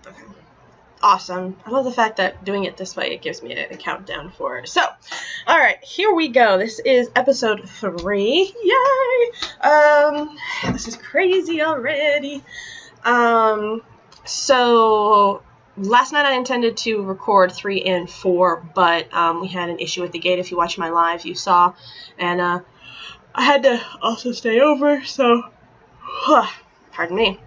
Okay. Awesome. I love the fact that doing it this way, it gives me a countdown for it. So, all right, here we go. This is episode 3. Yay! This is crazy already. So last night I intended to record 3 and 4, but we had an issue with the gate. If you watch my live, you saw, and I had to also stay over. So, pardon me.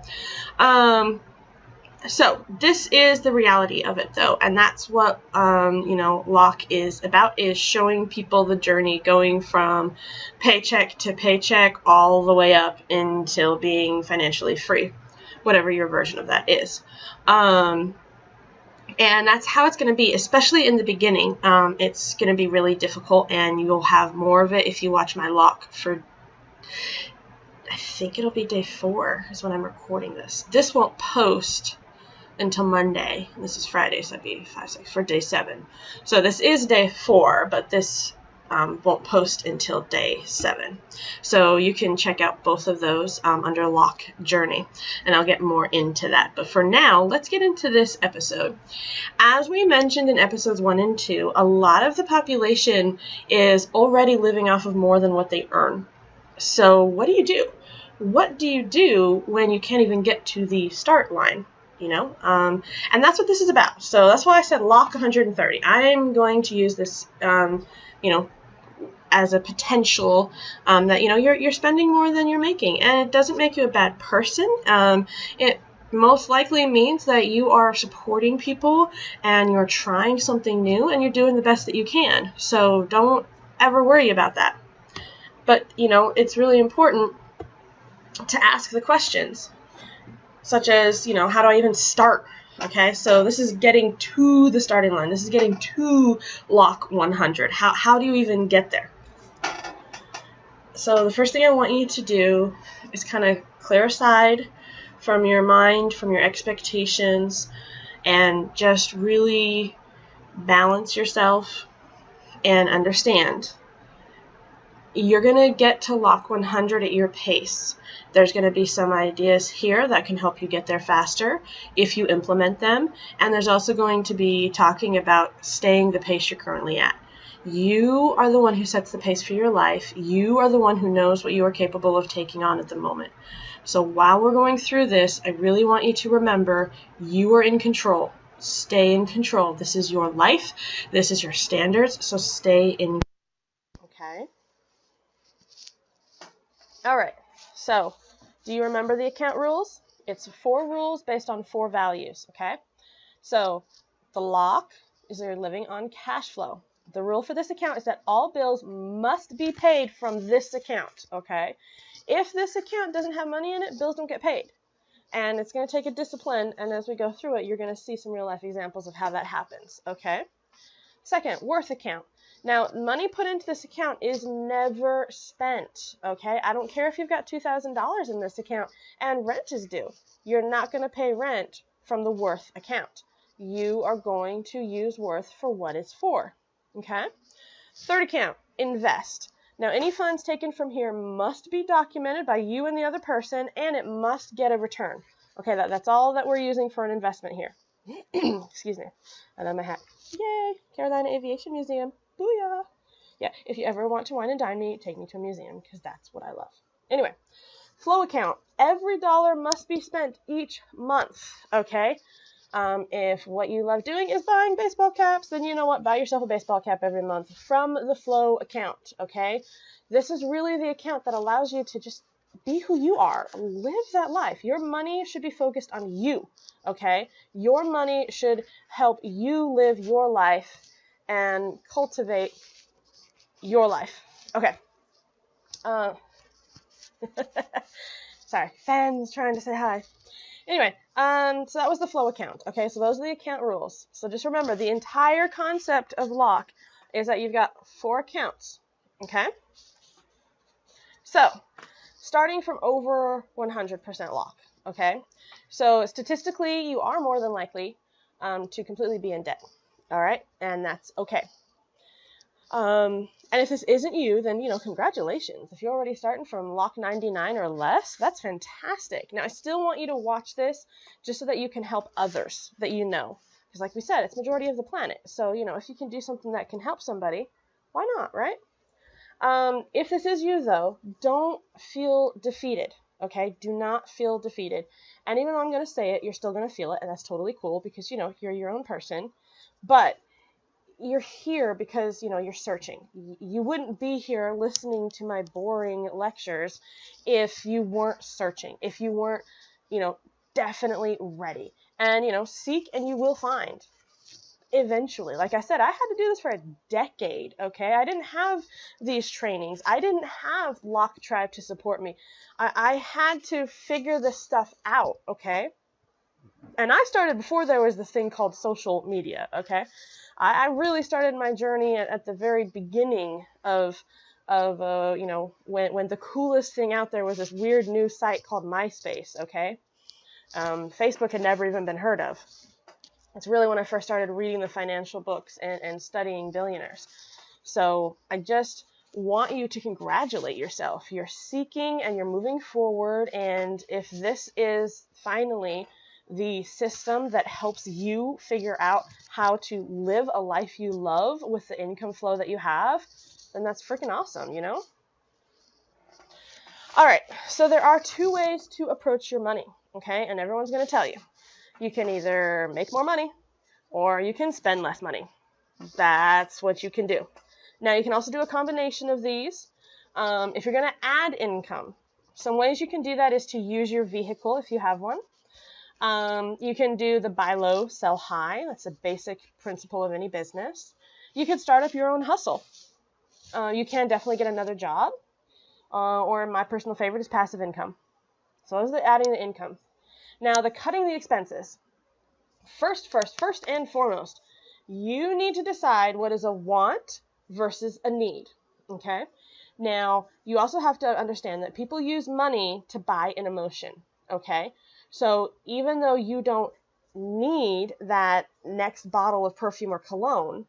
So this is the reality of it, though, and that's what Lock is about, is showing people the journey going from paycheck to paycheck all the way up until being financially free, whatever your version of that is. And that's how it's going to be, especially in the beginning. It's going to be really difficult, and you'll have more of it if you watch my Lock for, I think it'll be day 4 is when I'm recording this. This won't post until Monday. This is Friday, so that'd be 5, 6 for day 7. So this is day 4, but this won't post until day 7. So you can check out both of those under Lock Journey, and I'll get more into that. But for now, let's get into this episode. As we mentioned in episodes 1 and 2, a lot of the population is already living off of more than what they earn. So what do you do? What do you do when you can't even get to the start line? And that's what this is about. So that's why I said Lock 130. I'm going to use this, as a potential that, you're spending more than you're making. And it doesn't make you a bad person. It most likely means that you are supporting people and you're trying something new and you're doing the best that you can. So don't ever worry about that. But, it's really important to ask the questions, such as, how do I even start? Okay, so this is getting to the starting line. This is getting to Lock 100. How do you even get there? So the first thing I want you to do is kind of clear aside from your mind, from your expectations, and just really balance yourself and understand. You're going to get to Lock 100 at your pace. There's going to be some ideas here that can help you get there faster if you implement them. And there's also going to be talking about staying the pace you're currently at. You are the one who sets the pace for your life. You are the one who knows what you are capable of taking on at the moment. So while we're going through this, I really want you to remember you are in control. Stay in control. This is your life. This is your standards. So stay in. Okay. All right, so do you remember the account rules? It's 4 rules based on 4 values, okay? So the Lock is you're living on cash flow. The rule for this account is that all bills must be paid from this account, okay? If this account doesn't have money in it, bills don't get paid. And it's going to take a discipline, and as we go through it, you're going to see some real-life examples of how that happens, okay? Second, worth account. Now, money put into this account is never spent, okay? I don't care if you've got $2,000 in this account and rent is due. You're not going to pay rent from the worth account. You are going to use worth for what it's for, okay? Third account, invest. Now, any funds taken from here must be documented by you and the other person, and it must get a return. Okay, that's all that we're using for an investment here. Excuse me. I love my hat. Yay! Carolina Aviation Museum. Booyah! Yeah, if you ever want to wine and dine me, take me to a museum, because that's what I love. Anyway, flow account. Every dollar must be spent each month, okay? If what you love doing is buying baseball caps, then you know what? Buy yourself a baseball cap every month from the flow account, okay? This is really the account that allows you to just be who you are. Live that life. Your money should be focused on you, okay? Your money should help you live your life and cultivate your life. Okay. Sorry, fans trying to say hi. Anyway, so that was the flow account. Okay, so those are the account rules. So just remember, the entire concept of Lock is that you've got 4 accounts. Okay? So, starting from over 100% Lock. Okay? So statistically, you are more than likely to completely be in debt. All right? And that's okay. And if this isn't you, then, congratulations. If you're already starting from lock 99 or less, that's fantastic. Now, I still want you to watch this just so that you can help others that you know. Because like we said, it's majority of the planet. So, if you can do something that can help somebody, why not, right? If this is you, though, don't feel defeated, okay? Do not feel defeated. And even though I'm going to say it, you're still going to feel it, and that's totally cool because, you're your own person. But you're here because, you're searching. You wouldn't be here listening to my boring lectures if you weren't searching, if you weren't, definitely ready. And, seek and you will find. Eventually. Like I said, I had to do this for a decade, okay? I didn't have these trainings. I didn't have Lock Tribe to support me. I had to figure this stuff out, okay? And I started before there was this thing called social media, okay? I really started my journey at the very beginning of when the coolest thing out there was this weird new site called MySpace, okay? Facebook had never even been heard of. It's really when I first started reading the financial books and studying billionaires. So I just want you to congratulate yourself. You're seeking and you're moving forward. And if this is finally the system that helps you figure out how to live a life you love with the income flow that you have, then that's freaking awesome, All right, so there are 2 ways to approach your money, okay? And everyone's going to tell you. You can either make more money or you can spend less money. That's what you can do. Now, you can also do a combination of these. If you're going to add income, some ways you can do that is to use your vehicle if you have one. You can do the buy low, sell high. That's a basic principle of any business. You could start up your own hustle. You can definitely get another job. Or my personal favorite is passive income. So those are adding the income. Now, the cutting the expenses. First and foremost, you need to decide what is a want versus a need, okay? Now, you also have to understand that people use money to buy an emotion, okay? So even though you don't need that next bottle of perfume or cologne,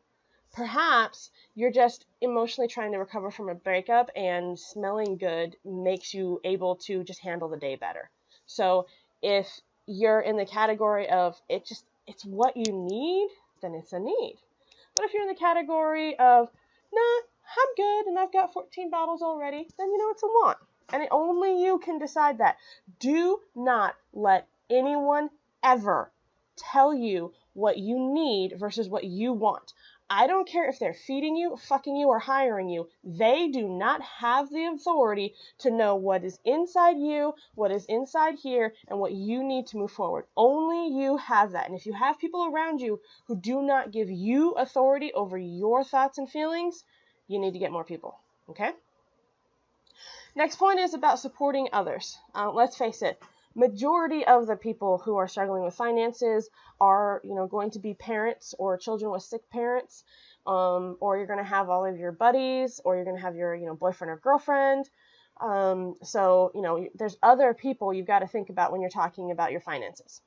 perhaps you're just emotionally trying to recover from a breakup and smelling good makes you able to just handle the day better. So if you're in the category of it's what you need, then it's a need. But if you're in the category of, nah, I'm good and I've got 14 bottles already, then it's a want. And only you can decide that. Do not let anyone ever tell you what you need versus what you want. I don't care if they're feeding you, fucking you, or hiring you. They do not have the authority to know what is inside you, what is inside here, and what you need to move forward. Only you have that. And if you have people around you who do not give you authority over your thoughts and feelings, you need to get more people, okay? Next point is about supporting others. Let's face it. Majority of the people who are struggling with finances are, going to be parents or children with sick parents, or you're going to have all of your buddies, or you're going to have your, boyfriend or girlfriend. So, there's other people you've got to think about when you're talking about your finances.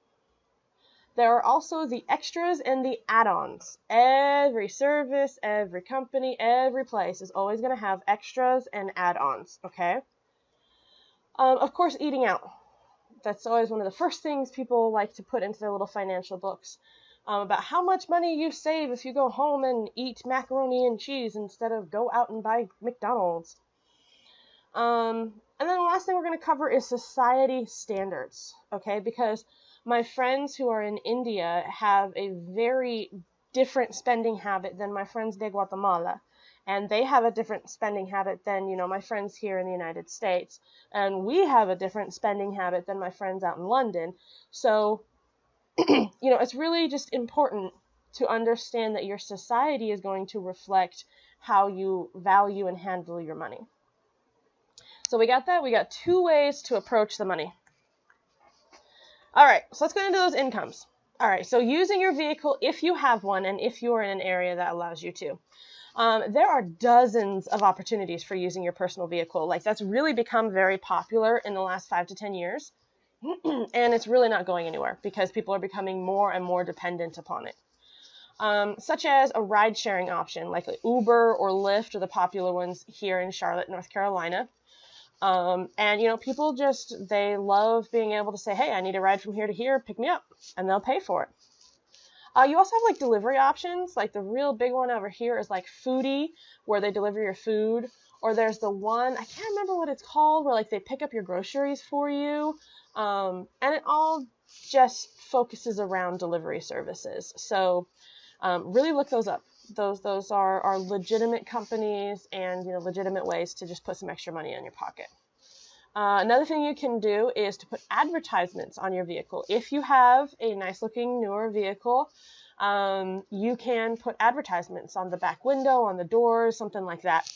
There are also the extras and the add-ons. Every service, every company, every place is always going to have extras and add-ons, okay? Of course, eating out. That's always one of the first things people like to put into their little financial books about how much money you save if you go home and eat macaroni and cheese instead of go out and buy McDonald's. And then the last thing we're going to cover is society standards, okay? Because my friends who are in India have a very different spending habit than my friends de Guatemala. And they have a different spending habit than, my friends here in the United States. And we have a different spending habit than my friends out in London. So, it's really just important to understand that your society is going to reflect how you value and handle your money. So we got that. We got 2 ways to approach the money. All right, so let's get into those incomes. All right, so using your vehicle if you have one and if you're in an area that allows you to. There are dozens of opportunities for using your personal vehicle. Like, that's really become very popular in the last 5 to 10 years. And it's really not going anywhere because people are becoming more and more dependent upon it. such as a ride-sharing option like Uber or Lyft are the popular ones here in Charlotte, North Carolina. And, you know, people just, they love being able to say, hey, I need a ride from here to here, pick me up, and they'll pay for it. You also have like delivery options. Like the real big one over here is like Foodie, where they deliver your food. Or there's the one, I can't remember what it's called, where like they pick up your groceries for you. And it all just focuses around delivery services. So really look those up. Those are legitimate companies and, you know, legitimate ways to just put some extra money in your pocket. Another thing you can do is to put advertisements on your vehicle. If you have a nice looking newer vehicle, you can put advertisements on the back window, on the doors, something like that.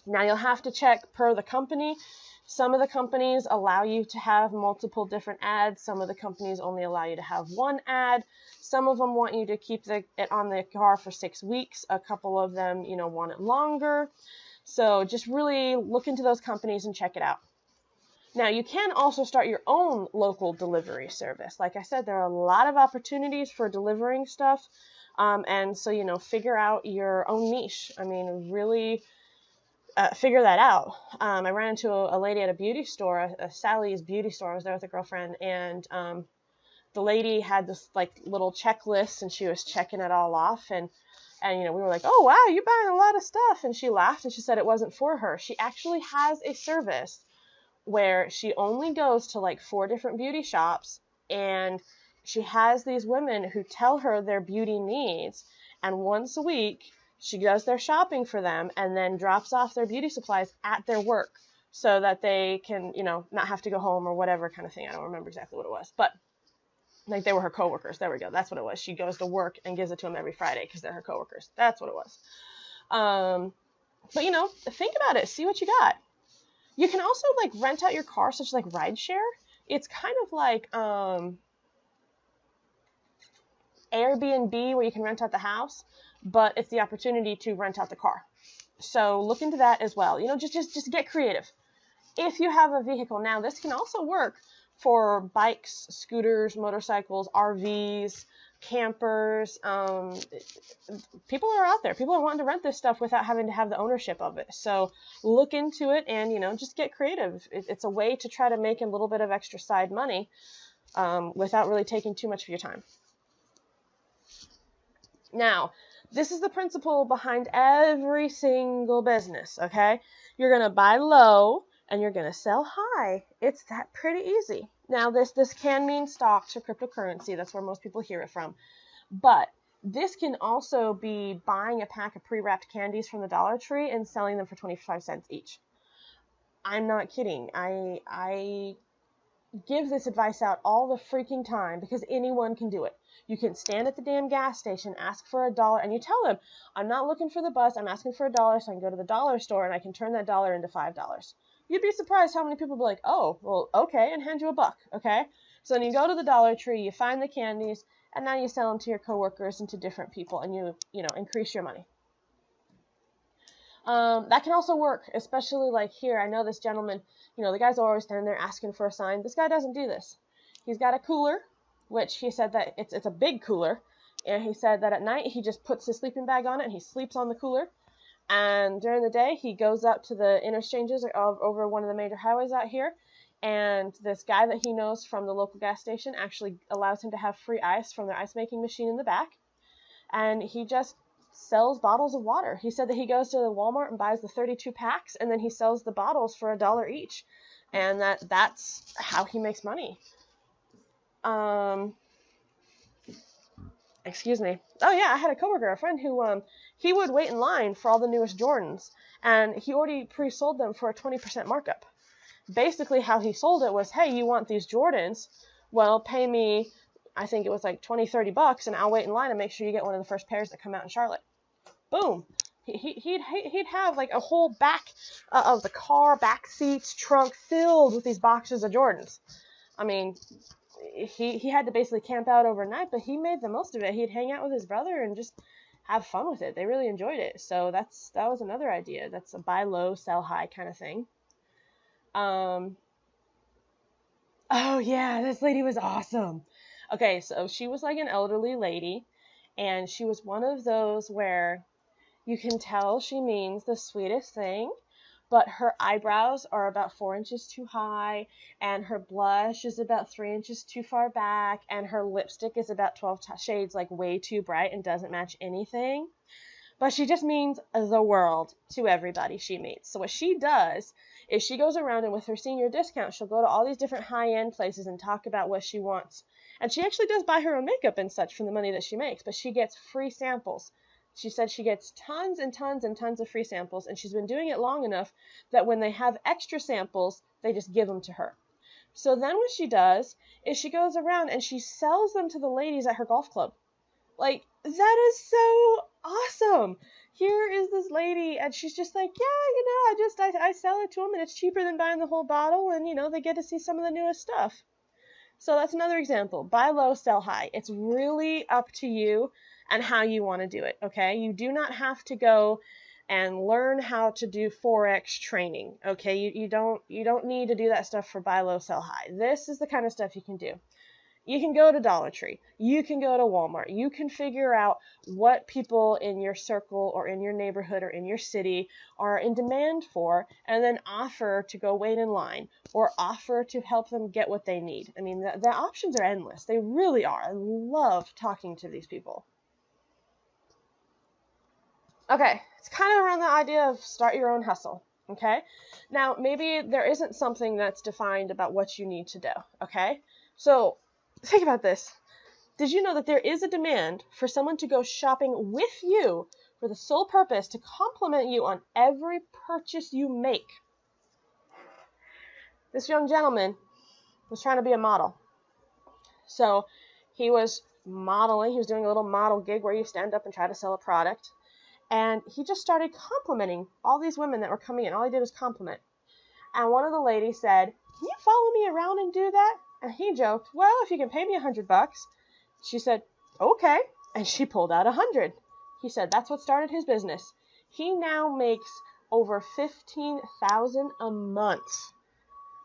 Now you'll have to check per the company. Some of the companies allow you to have multiple different ads. Some of the companies only allow you to have one ad. Some of them want you to keep it on the car for 6 weeks. A couple of them, you know, want it longer. So just really look into those companies and check it out. Now, you can also start your own local delivery service. Like I said, there are a lot of opportunities for delivering stuff. And so, you know, figure out your own niche. I mean, really figure that out. I ran into a lady at a beauty store, Sally's beauty store. I was there with a girlfriend, and the lady had this like little checklist, and she was checking it all off. And you know, we were like, oh, wow, you're buying a lot of stuff. And she laughed, and she said it wasn't for her. She actually has a service where she only goes to like 4 different beauty shops, and she has these women who tell her their beauty needs, and once a week she does their shopping for them and then drops off their beauty supplies at their work so that they can, you know, not have to go home or whatever kind of thing. I don't remember exactly what it was, but like they were her coworkers. There we go. That's what it was. She goes to work and gives it to them every Friday because they're her coworkers. That's what it was. But you know, think about it. See what you got. You can also like rent out your car, such as like rideshare. It's kind of like Airbnb, where you can rent out the house, but it's the opportunity to rent out the car. So look into that as well. You know, just get creative. If you have a vehicle now, this can also work for bikes, scooters, motorcycles, RVs, campers. People are out there. People are wanting to rent this stuff without having to have the ownership of it. So look into it and, you know, just get creative. It's a way to try to make a little bit of extra side money without really taking too much of your time. Now, this is the principle behind every single business, okay? You're going to buy low and you're going to sell high. It's that pretty easy. Now, this can mean stocks or cryptocurrency. That's where most people hear it from. But this can also be buying a pack of pre-wrapped candies from the Dollar Tree and selling them for 25 cents each. I'm not kidding. I give this advice out all the freaking time because anyone can do it. You can stand at the damn gas station, ask for $1, and you tell them, I'm not looking for the bus, I'm asking for $1 so I can go to the dollar store and I can turn that dollar into $5. You'd be surprised how many people will be like, oh, well, okay, and hand you $1, okay? So then you go to the Dollar Tree, you find the candies, and now you sell them to your coworkers and to different people, and you know, increase your money. That can also work, especially like here. I know this gentleman, you know, the guy's always standing there asking for a sign. This guy doesn't do this. He's got a cooler, which he said that it's a big cooler, and he said that at night he just puts his sleeping bag on it and he sleeps on the cooler. And during the day, he goes up to the interchanges over one of the major highways out here, and this guy that he knows from the local gas station actually allows him to have free ice from their ice making machine in the back, and he just sells bottles of water. He said that he goes to the Walmart and buys the 32 packs, and then he sells the bottles for $1 each, and that's how he makes money. Excuse me. Oh yeah, I had a coworker, a friend who he would wait in line for all the newest Jordans, and he already pre-sold them for a 20% markup. Basically, how he sold it was, hey, you want these Jordans? Well, pay me, I think it was like $20-$30, and I'll wait in line and make sure you get one of the first pairs that come out in Charlotte. Boom. He'd have like a whole back of the car, back seats, trunk filled with these boxes of Jordans. I mean, he had to basically camp out overnight, but he made the most of it. He'd hang out with his brother and just have fun with it. They really enjoyed it. So that was another idea. That's a buy low, sell high kind of thing. Oh yeah, this lady was awesome. Okay, so she was like an elderly lady, And she was one of those where you can tell she means the sweetest thing, but her eyebrows are about 4 inches too high, and her blush is about 3 inches too far back, and her lipstick is about 12 shades like way too bright and doesn't match anything. But she just means the world to everybody she meets. So what she does is she goes around, and with her senior discount, she'll go to all these different high-end places and talk about what she wants. And she actually does buy her own makeup and such from the money that she makes, but she gets free samples. She said she gets tons and tons and tons of free samples, and she's been doing it long enough that when they have extra samples, they just give them to her. So then what she does is she goes around and she sells them to the ladies at her golf club. Like, that is so awesome. Here is this lady, and she's just like, yeah, I sell it to them, and it's cheaper than buying the whole bottle, and, they get to see some of the newest stuff. So that's another example. Buy low, sell high. It's really up to you and how you want to do it, okay? You do not have to go and learn how to do Forex training, okay? You don't need to do that stuff for buy low, sell high. This is the kind of stuff you can do. You can go to Dollar Tree. You can go to Walmart. You can figure out what people in your circle or in your neighborhood or in your city are in demand for, and then offer to go wait in line or offer to help them get what they need. I mean, the options are endless. They really are. I love talking to these people. Okay, it's kind of around the idea of start your own hustle, okay? Now, maybe there isn't something that's defined about what you need to do, okay? So, think about this. Did you know that there is a demand for someone to go shopping with you for the sole purpose to compliment you on every purchase you make? This young gentleman was trying to be a model. So he was modeling. He was doing a little model gig where you stand up and try to sell a product. And he just started complimenting all these women that were coming in. All he did was compliment. And one of the ladies said, "Can you follow me around and do that?" And he joked, "Well, if you can pay me $100. She said, "Okay." And she pulled out $100. He said that's what started his business. He now makes over $15,000 a month.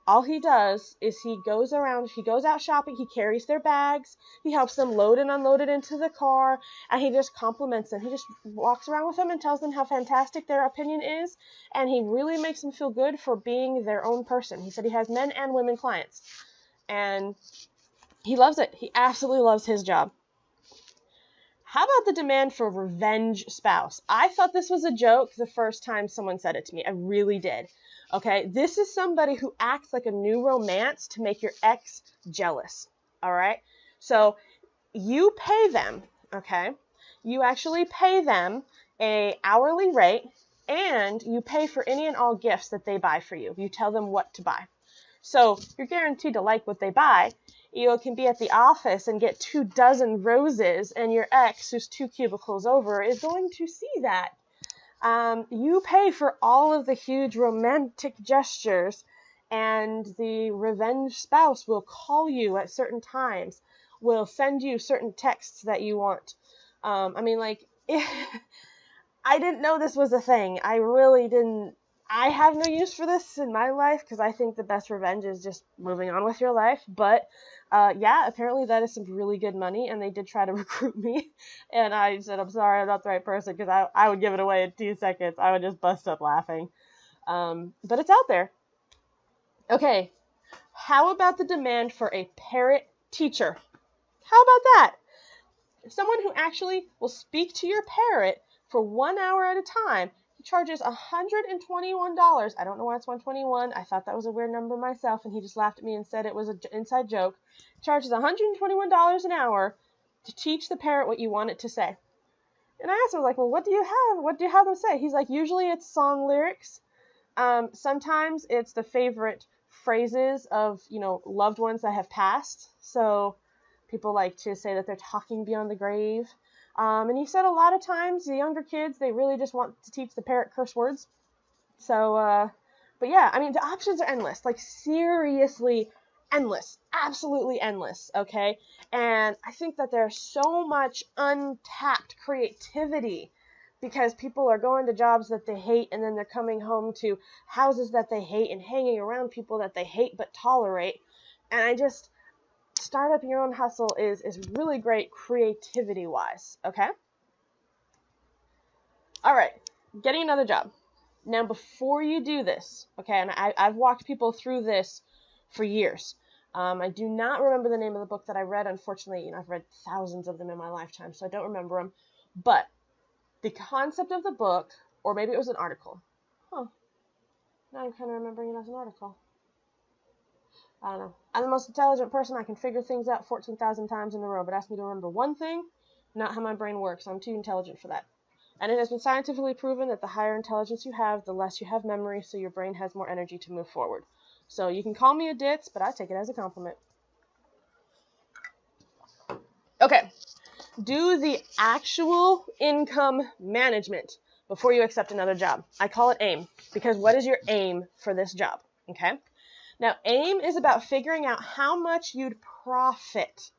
All he does is he goes out shopping, he carries their bags, he helps them load and unload it into the car, and he just compliments them. He just walks around with them and tells them how fantastic their opinion is, and he really makes them feel good for being their own person. He said he has men and women clients, and he loves it. He absolutely loves his job. How about the demand for revenge spouse? I thought this was a joke the first time someone said it to me. I really did. Okay, this is somebody who acts like a new romance to make your ex jealous. All right, so you pay them, okay? You actually pay them an hourly rate, and you pay for any and all gifts that they buy for you. You tell them what to buy. So you're guaranteed to like what they buy. You can be at the office and get 24 roses, and your ex, who's 2 cubicles over, is going to see that. You pay for all of the huge romantic gestures, and the revenge spouse will call you at certain times, will send you certain texts that you want. I didn't know this was a thing. I really didn't. I have no use for this in my life because I think the best revenge is just moving on with your life. But apparently that is some really good money, and they did try to recruit me. And I said, "I'm sorry, I'm not the right person," because I would give it away in 2 seconds. I would just bust up laughing. But it's out there. Okay, how about the demand for a parrot teacher? How about that? Someone who actually will speak to your parrot for 1 hour at a time. He charges $121. I don't know why it's $121. I thought that was a weird number myself, and he just laughed at me and said it was an inside joke. He charges $121 an hour to teach the parrot what you want it to say. And I asked him, well, what do you have? What do you have them say? He's like, usually it's song lyrics. Sometimes it's the favorite phrases of, loved ones that have passed. So people like to say that they're talking beyond the grave. And he said a lot of times the younger kids, they really just want to teach the parrot curse words. So, but yeah, the options are endless, like seriously endless, absolutely endless, okay? And I think that there's so much untapped creativity because people are going to jobs that they hate, and then they're coming home to houses that they hate and hanging around people that they hate but tolerate. And start up your own hustle is really great creativity-wise, okay? All right, getting another job. Now, before you do this, okay, and I've walked people through this for years. I do not remember the name of the book that I read. Unfortunately, I've read thousands of them in my lifetime, so I don't remember them. But the concept of the book, or maybe it was an article. Huh. Now I'm kind of remembering it as an article. I don't know. I'm the most intelligent person. I can figure things out 14,000 times in a row, but ask me to remember one thing, not how my brain works. I'm too intelligent for that. And it has been scientifically proven that the higher intelligence you have, the less you have memory, so your brain has more energy to move forward. So you can call me a ditz, but I take it as a compliment. Okay. Do the actual income management before you accept another job. I call it AIM, because what is your aim for this job? Okay? Now, AIM is about figuring out how much you'd profit.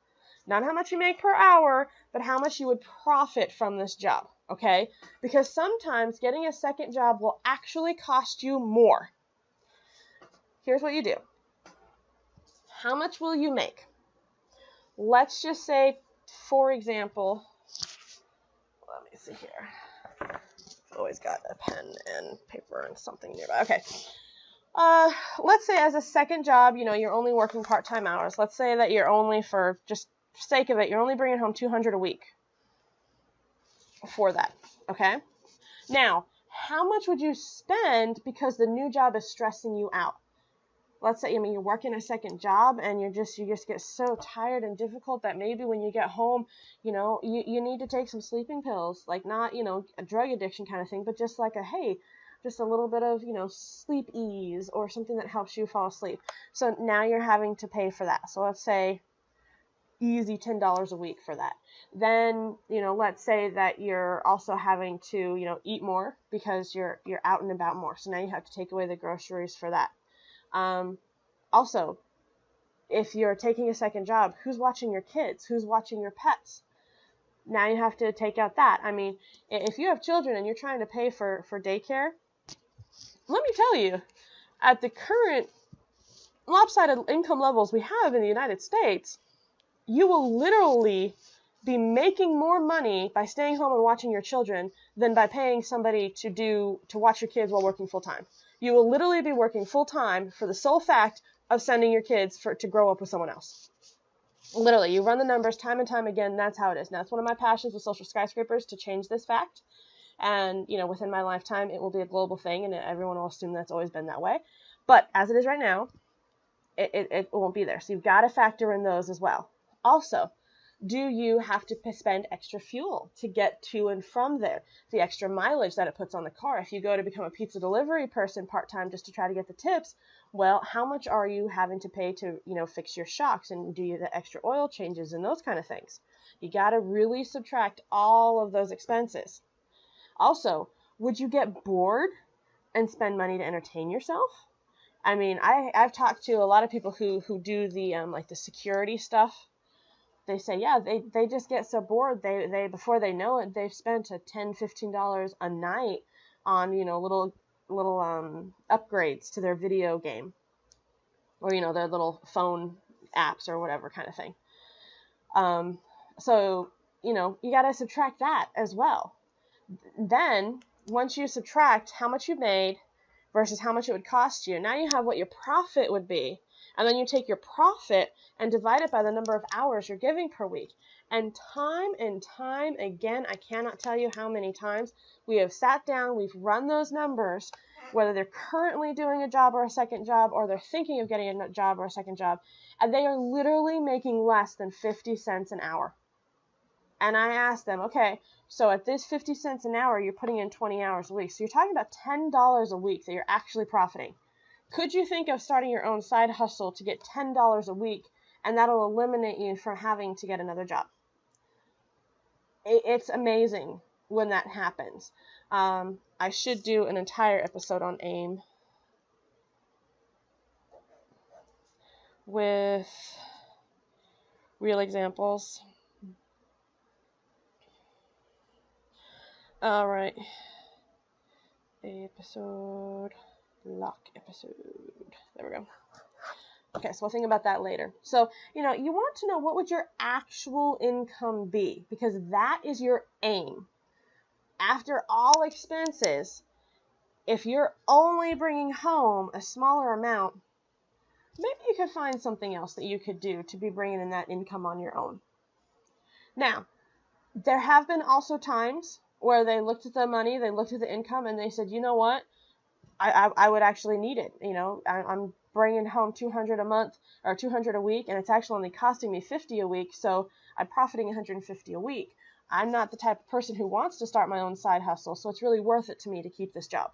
Not how much you make per hour, but how much you would profit from this job, okay? Because sometimes getting a second job will actually cost you more. Here's what you do. How much will you make? Let's just say, for example, let me see here. I've always got a pen and paper and something nearby. Okay. Let's say as a second job, you're only working part-time hours. Let's say that you're only, for just sake of it, you're only bringing home $200 a week for that, okay? Now, how much would you spend because the new job is stressing you out? Let's say, you're working a second job and you just get so tired and difficult that maybe when you get home, you need to take some sleeping pills, like not, a drug addiction kind of thing, but just like just a little bit of, sleep ease or something that helps you fall asleep. So now you're having to pay for that. So let's say easy $10 a week for that. Then, let's say that you're also having to, eat more because you're out and about more. So now you have to take away the groceries for that. Also, if you're taking a second job, who's watching your kids? Who's watching your pets? Now you have to take out that. I mean, if you have children and you're trying to pay for daycare, let me tell you, at the current lopsided income levels we have in the United States, you will literally be making more money by staying home and watching your children than by paying somebody to watch your kids while working full-time. You will literally be working full-time for the sole fact of sending your kids to grow up with someone else. Literally, you run the numbers time and time again, that's how it is. Now, it's one of my passions with Social Skyscrapers to change this fact. And, within my lifetime, it will be a global thing, and everyone will assume that's always been that way. But as it is right now, it won't be there. So you've got to factor in those as well. Also, do you have to spend extra fuel to get to and from there? The extra mileage that it puts on the car. If you go to become a pizza delivery person part-time just to try to get the tips, well, how much are you having to pay to, fix your shocks and do the extra oil changes and those kind of things? You got to really subtract all of those expenses. Also, would you get bored and spend money to entertain yourself? I mean, I've talked to a lot of people who do the like the security stuff. They say, yeah, they just get so bored. They before they know it, they've spent $10, $15 a night on little upgrades to their video game, or their little phone apps or whatever kind of thing. So you got to subtract that as well. Then once you subtract how much you made versus how much it would cost you, now you have what your profit would be. And then you take your profit and divide it by the number of hours you're giving per week. And time again, I cannot tell you how many times we have sat down, we've run those numbers, whether they're currently doing a job or a second job, or they're thinking of getting a job or a second job, and they are literally making less than 50 cents an hour. And I asked them, okay, so at this 50 cents an hour, you're putting in 20 hours a week. So you're talking about $10 a week that you're actually profiting. Could you think of starting your own side hustle to get $10 a week, and that'll eliminate you from having to get another job? It's amazing when that happens. I should do an entire episode on AIM with real examples. All right. Episode, lock episode. There we go. Okay, so we'll think about that later. So, you want to know what would your actual income be, because that is your aim. After all expenses, if you're only bringing home a smaller amount, maybe you could find something else that you could do to be bringing in that income on your own. Now, there have been also times where they looked at the money, they looked at the income, and they said, you know what, I would actually need it. I'm bringing home $200 a month or $200 a week, and it's actually only costing me $50 a week, so I'm profiting $150 a week. I'm not the type of person who wants to start my own side hustle, so it's really worth it to me to keep this job.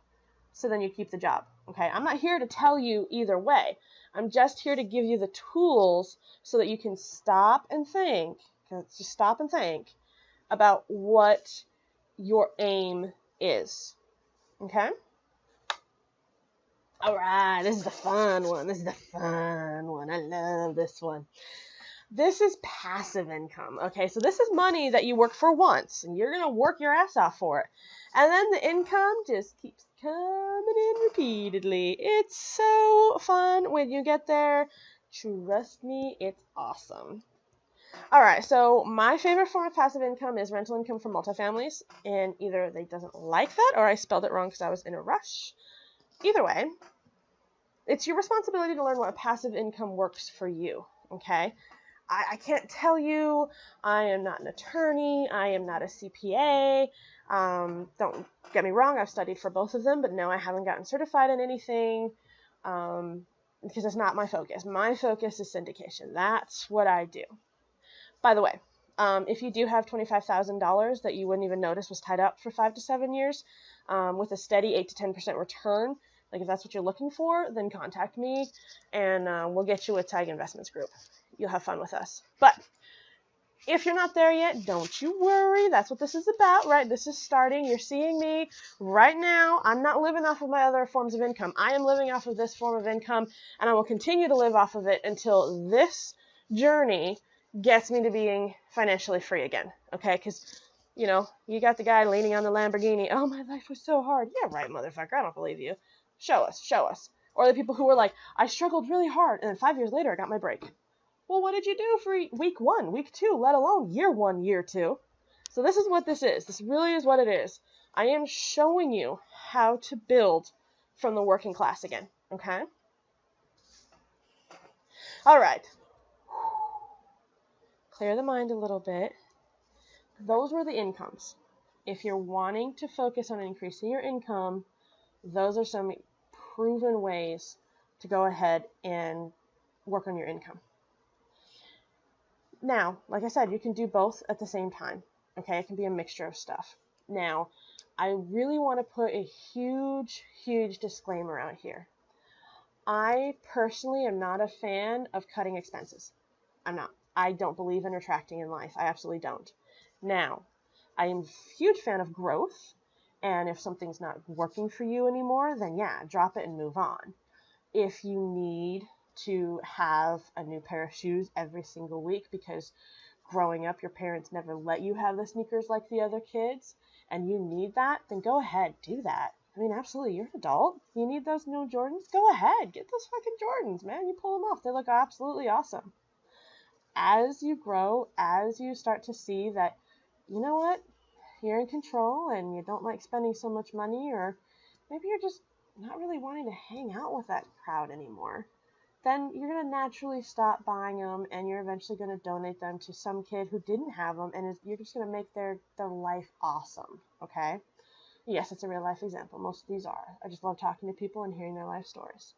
So then you keep the job, okay? I'm not here to tell you either way. I'm just here to give you the tools so that you can stop and think, just stop and think about what your aim is, okay? All right, this is the fun one. I love this one. This is passive income, okay? So this is money that you work for once, and you're going to work your ass off for it. And then the income just keeps coming in repeatedly. It's so fun when you get there. Trust me, it's awesome. All right, so my favorite form of passive income is rental income from multifamilies, and either they doesn't like that or I spelled it wrong because I was in a rush. Either way, it's your responsibility to learn what passive income works for you, okay? I can't tell you. I am not an attorney. I am not a CPA. Don't get me wrong. I've studied for both of them, but no, I haven't gotten certified in anything because it's not my focus. My focus is syndication. That's what I do. By the way, if you do have $25,000 that you wouldn't even notice was tied up for 5 to 7 years with a steady 8 to 10% return, like if that's what you're looking for, then contact me and we'll get you a Tag Investments group. You'll have fun with us. But if you're not there yet, don't you worry. That's what this is about, right? This is starting. You're seeing me right now. I'm not living off of my other forms of income. I am living off of this form of income, and I will continue to live off of it until this journey gets me to being financially free again, okay? Because, you got the guy leaning on the Lamborghini. Oh, my life was so hard. Yeah, right, motherfucker. I don't believe you. Show us. Or the people who were like, I struggled really hard, and then 5 years later, I got my break. Well, what did you do for week 1, week 2, let alone year 1, year 2? So this is what this is. This really is what it is. I am showing you how to build from the working class again, okay? All right. Clear the mind a little bit. Those were the incomes. If you're wanting to focus on increasing your income, those are some proven ways to go ahead and work on your income. Now, like I said, you can do both at the same time, okay? It can be a mixture of stuff. Now, I really want to put a huge, huge disclaimer out here. I personally am not a fan of cutting expenses. I'm not. I don't believe in retracting in life. I absolutely don't. Now, I am a huge fan of growth, and if something's not working for you anymore, then yeah, drop it and move on. If you need to have a new pair of shoes every single week because growing up your parents never let you have the sneakers like the other kids and you need that, then go ahead, do that. I mean, absolutely, you're an adult. You need those new Jordans? Go ahead, get those fucking Jordans, man. You pull them off. They look absolutely awesome. As you grow, as you start to see that, you know what, you're in control and you don't like spending so much money, or maybe you're just not really wanting to hang out with that crowd anymore, then you're going to naturally stop buying them and you're eventually going to donate them to some kid who didn't have them, and you're just going to make their life awesome, okay? Yes, it's a real life example. Most of these are. I just love talking to people and hearing their life stories.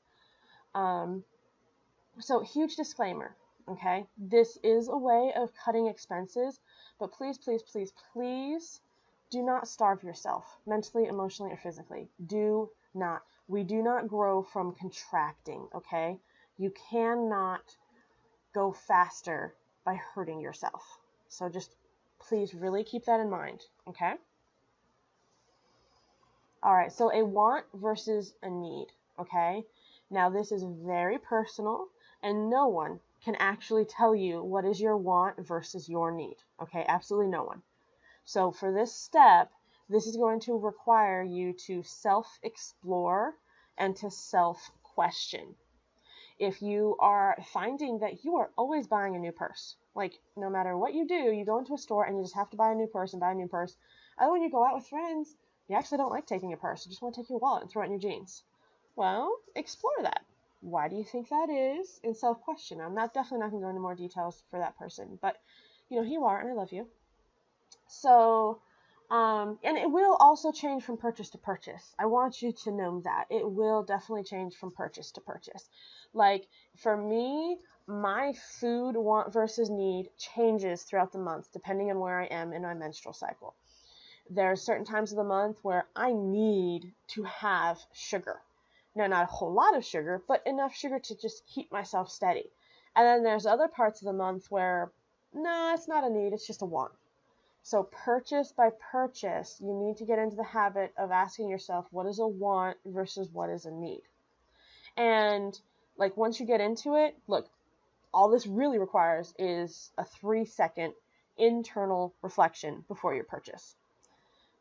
So huge disclaimer, okay? This is a way of cutting expenses, but please, please, please, please do not starve yourself mentally, emotionally, or physically. Do not. We do not grow from contracting, okay? You cannot go faster by hurting yourself. So just please really keep that in mind, okay? All right, so a want versus a need, okay? Now this is very personal, and no one can actually tell you what is your want versus your need, okay? Absolutely no one. So for this step, this is going to require you to self-explore and to self-question. If you are finding that you are always buying a new purse, like no matter what you do, you go into a store and you just have to buy a new purse and buy a new purse. And when you go out with friends, you actually don't like taking a purse. You just want to take your wallet and throw it in your jeans. Well, explore that. Why do you think that is? And self-question. I'm definitely not going to go into more details for that person, but here you are, and I love you. So, and it will also change from purchase to purchase. I want you to know that. It will definitely change from purchase to purchase. Like, for me, my food want versus need changes throughout the month, depending on where I am in my menstrual cycle. There are certain times of the month where I need to have sugar. Now, not a whole lot of sugar, but enough sugar to just keep myself steady. And then there's other parts of the month where, no, it's not a need, it's just a want. So purchase by purchase, you need to get into the habit of asking yourself, what is a want versus what is a need? And like once you get into it, look, all this really requires is a 3-second internal reflection before your purchase.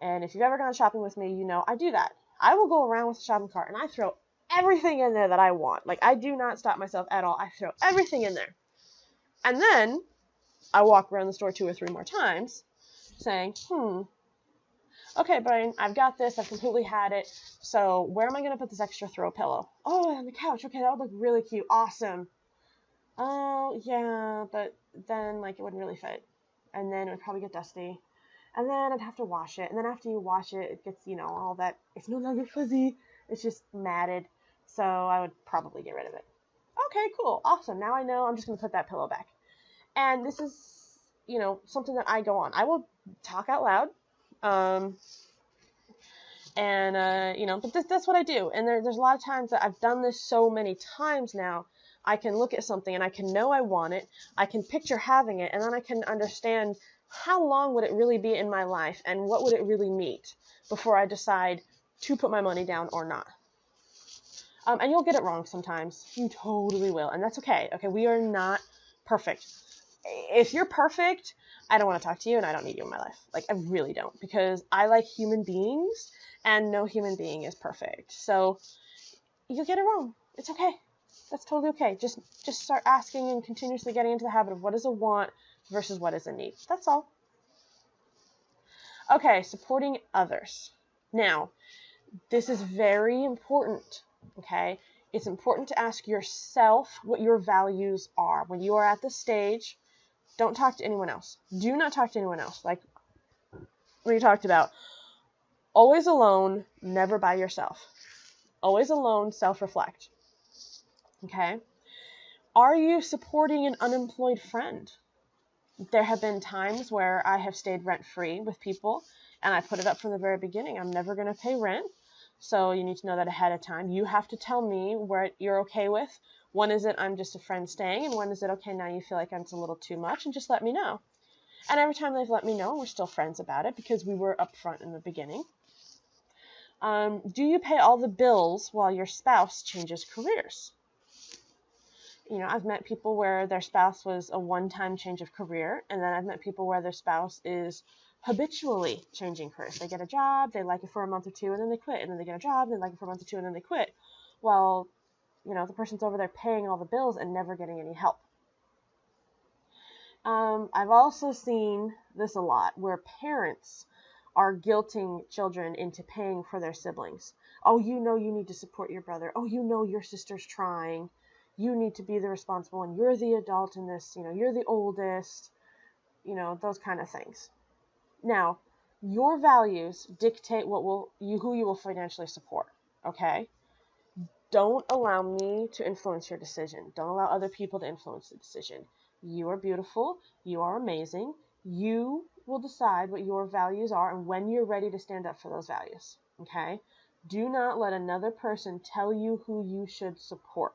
And if you've ever gone shopping with me, you know I do that. I will go around with a shopping cart and I throw everything in there that I want. Like, I do not stop myself at all. I throw everything in there. And then I walk around the store 2 or 3 more times saying, okay, Brian, I've got this. I've completely had it. So where am I going to put this extra throw pillow? Oh, on the couch. Okay, that would look really cute. Awesome. Oh, yeah, but then, like, it wouldn't really fit. And then it would probably get dusty. And then I'd have to wash it. And then after you wash it, it gets, all that. It's no longer fuzzy. It's just matted. So I would probably get rid of it. Okay, cool. Awesome. Now I know I'm just going to put that pillow back. And this is, something that I go on. I will talk out loud. But that's what I do. And there's a lot of times that I've done this so many times now. I can look at something and I can know I want it. I can picture having it. And then I can understand how long would it really be in my life and what would it really meet before I decide to put my money down or not. And you'll get it wrong sometimes. You totally will. And that's okay. Okay, we are not perfect. If you're perfect, I don't want to talk to you and I don't need you in my life. Like, I really don't. Because I like human beings and no human being is perfect. So you'll get it wrong. It's okay. That's totally okay. Just start asking and continuously getting into the habit of what is a want versus what is a need. That's all. Okay, supporting others. Now, this is very important, okay? It's important to ask yourself what your values are. When you are at the stage, don't talk to anyone else. Do not talk to anyone else. Like we talked about, always alone, never by yourself. Always alone, self-reflect. Okay? Are you supporting an unemployed friend? There have been times where I have stayed rent-free with people, and I put it up from the very beginning. I'm never going to pay rent, so you need to know that ahead of time. You have to tell me what you're okay with. When is it I'm just a friend staying, and when is it, okay, now you feel like it's a little too much, and just let me know. And every time they've let me know, we're still friends about it because we were upfront in the beginning. Do you pay all the bills while your spouse changes careers? I've met people where their spouse was a one-time change of career, and then I've met people where their spouse is habitually changing careers. They get a job, they like it for a month or two, and then they quit. And then they get a job, they like it for a month or two, and then they quit. Well, the person's over there paying all the bills and never getting any help. I've also seen this a lot, where parents are guilting children into paying for their siblings. Oh, you need to support your brother. Oh, your sister's trying. You need to be the responsible one. You're the adult in this, you're the oldest, those kind of things. Now, your values dictate who you will financially support, okay? Don't allow me to influence your decision. Don't allow other people to influence the decision. You are beautiful. You are amazing. You will decide what your values are and when you're ready to stand up for those values, okay? Do not let another person tell you who you should support.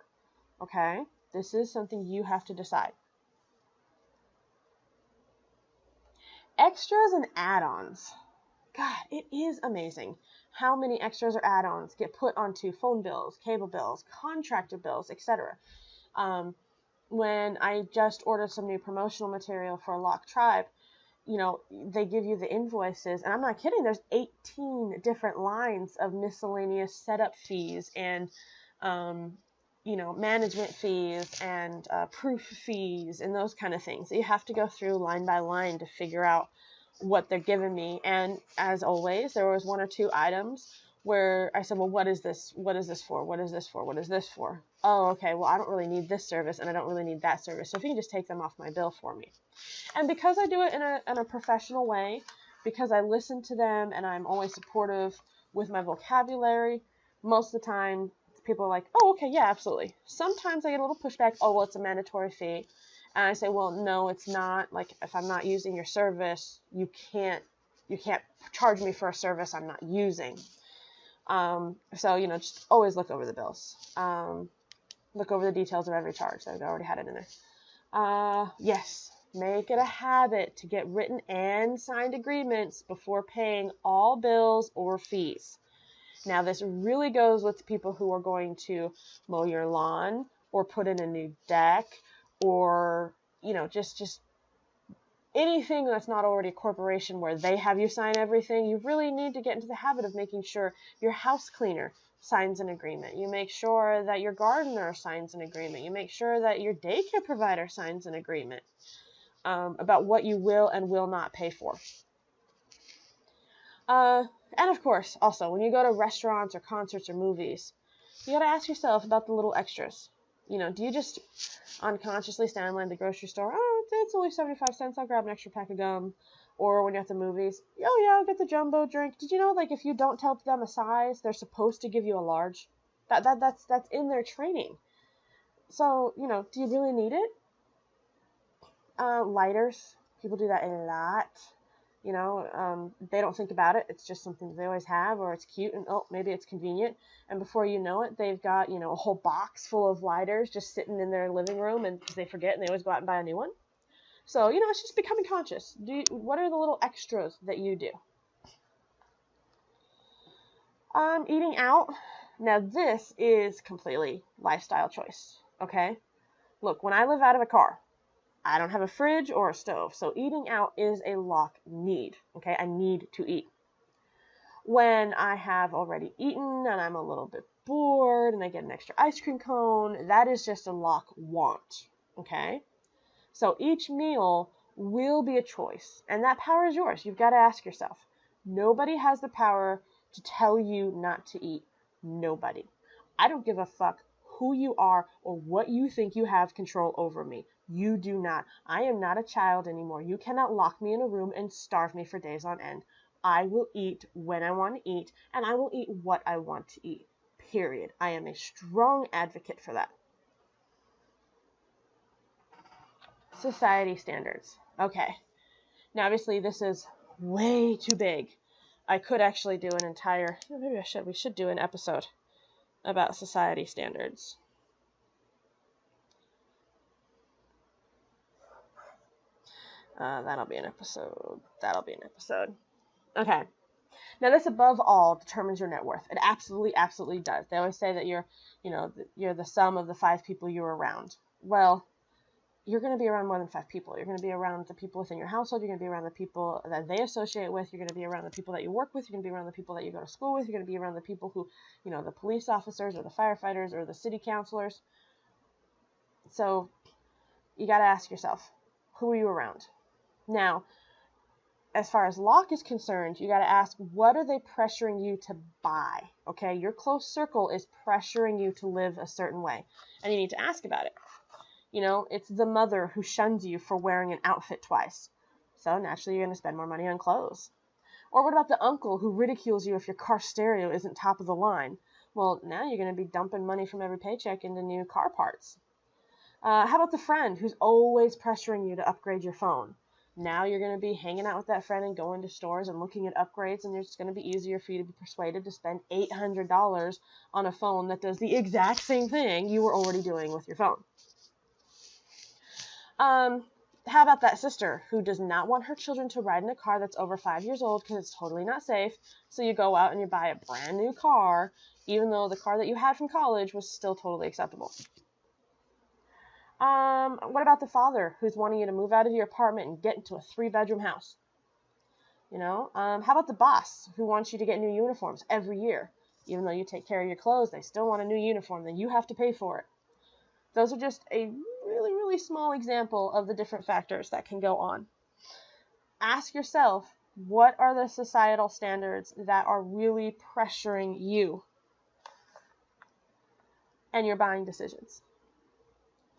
Okay, this is something you have to decide. Extras and add-ons. God, it is amazing how many extras or add-ons get put onto phone bills, cable bills, contractor bills, etc. When I just ordered some new promotional material for Lock Tribe, they give you the invoices, and I'm not kidding, there's 18 different lines of miscellaneous setup fees and management fees and proof fees and those kind of things. You have to go through line by line to figure out what they're giving me. And as always, there was one or two items where I said, well, what is this? What is this for? What is this for? What is this for? Oh, okay, well, I don't really need this service and I don't really need that service. So if you can just take them off my bill for me. And because I do it in a professional way, because I listen to them and I'm always supportive with my vocabulary, most of the time people are like, oh, okay, yeah, absolutely. Sometimes I get a little pushback. Oh, well, it's a mandatory fee. And I say, well, no, it's not. Like, if I'm not using your service, you can't charge me for a service I'm not using. So, just always look over the bills. Look over the details of every charge. I've already had it in there. Yes, make it a habit to get written and signed agreements before paying all bills or fees. Now, this really goes with people who are going to mow your lawn or put in a new deck or, just anything that's not already a corporation where they have you sign everything. You really need to get into the habit of making sure your house cleaner signs an agreement. You make sure that your gardener signs an agreement. You make sure that your daycare provider signs an agreement about what you will and will not pay for. And of course, also, when you go to restaurants or concerts or movies, you got to ask yourself about the little extras. Do you just unconsciously stand in line at the grocery store? Oh, it's only 75 cents. I'll grab an extra pack of gum. Or when you're at the movies, oh yeah, I'll get the jumbo drink. Did you know, like, if you don't tell them a size, they're supposed to give you a large? That's in their training. So, do you really need it? Lighters. People do that a lot. They don't think about it. It's just something they always have, or it's cute, and oh, maybe it's convenient. And before you know it, they've got, a whole box full of lighters just sitting in their living room, and because they forget, and they always go out and buy a new one. So, it's just becoming conscious. What are the little extras that you do? Eating out. Now, this is completely lifestyle choice, okay? Look, when I live out of a car, I don't have a fridge or a stove, so eating out is a lock need, okay? I need to eat. When I have already eaten and I'm a little bit bored and I get an extra ice cream cone, that is just a lock want, okay? So each meal will be a choice, and that power is yours. You've got to ask yourself. Nobody has the power to tell you not to eat. Nobody. I don't give a fuck who you are or what you think you have control over me. You do not. I am not a child anymore. You cannot lock me in a room and starve me for days on end. I will eat when I want to eat, and I will eat what I want to eat. Period. I am a strong advocate for that. Society standards. Okay. Now, obviously, this is way too big. I could actually do an entire, maybe I should, we should do an episode about society standards. That'll be an episode. Okay. Now, this above all determines your net worth. It absolutely, absolutely does. They always say that you're the sum of the 5 people you're around. Well, you're going to be around more than 5 people. You're going to be around the people within your household. You're going to be around the people that they associate with. You're going to be around the people that you work with. You're going to be around the people that you go to school with. You're going to be around the people who, the police officers or the firefighters or the city councilors. So you got to ask yourself, who are you around? Now, as far as Locke is concerned, you got to ask, what are they pressuring you to buy? Okay, your close circle is pressuring you to live a certain way, and you need to ask about it. It's the mother who shuns you for wearing an outfit twice. So naturally, you're going to spend more money on clothes. Or what about the uncle who ridicules you if your car stereo isn't top of the line? Well, now you're going to be dumping money from every paycheck into new car parts. How about the friend who's always pressuring you to upgrade your phone? Now you're going to be hanging out with that friend and going to stores and looking at upgrades, and it's going to be easier for you to be persuaded to spend $800 on a phone that does the exact same thing you were already doing with your phone. How about that sister who does not want her children to ride in a car that's over 5 years old because it's totally not safe, so you go out and you buy a brand new car, even though the car that you had from college was still totally acceptable? What about the father who's wanting you to move out of your apartment and get into a 3-bedroom house? How about the boss who wants you to get new uniforms every year? Even though you take care of your clothes, they still want a new uniform, then you have to pay for it. Those are just a really, really small example of the different factors that can go on. Ask yourself, what are the societal standards that are really pressuring you and your buying decisions?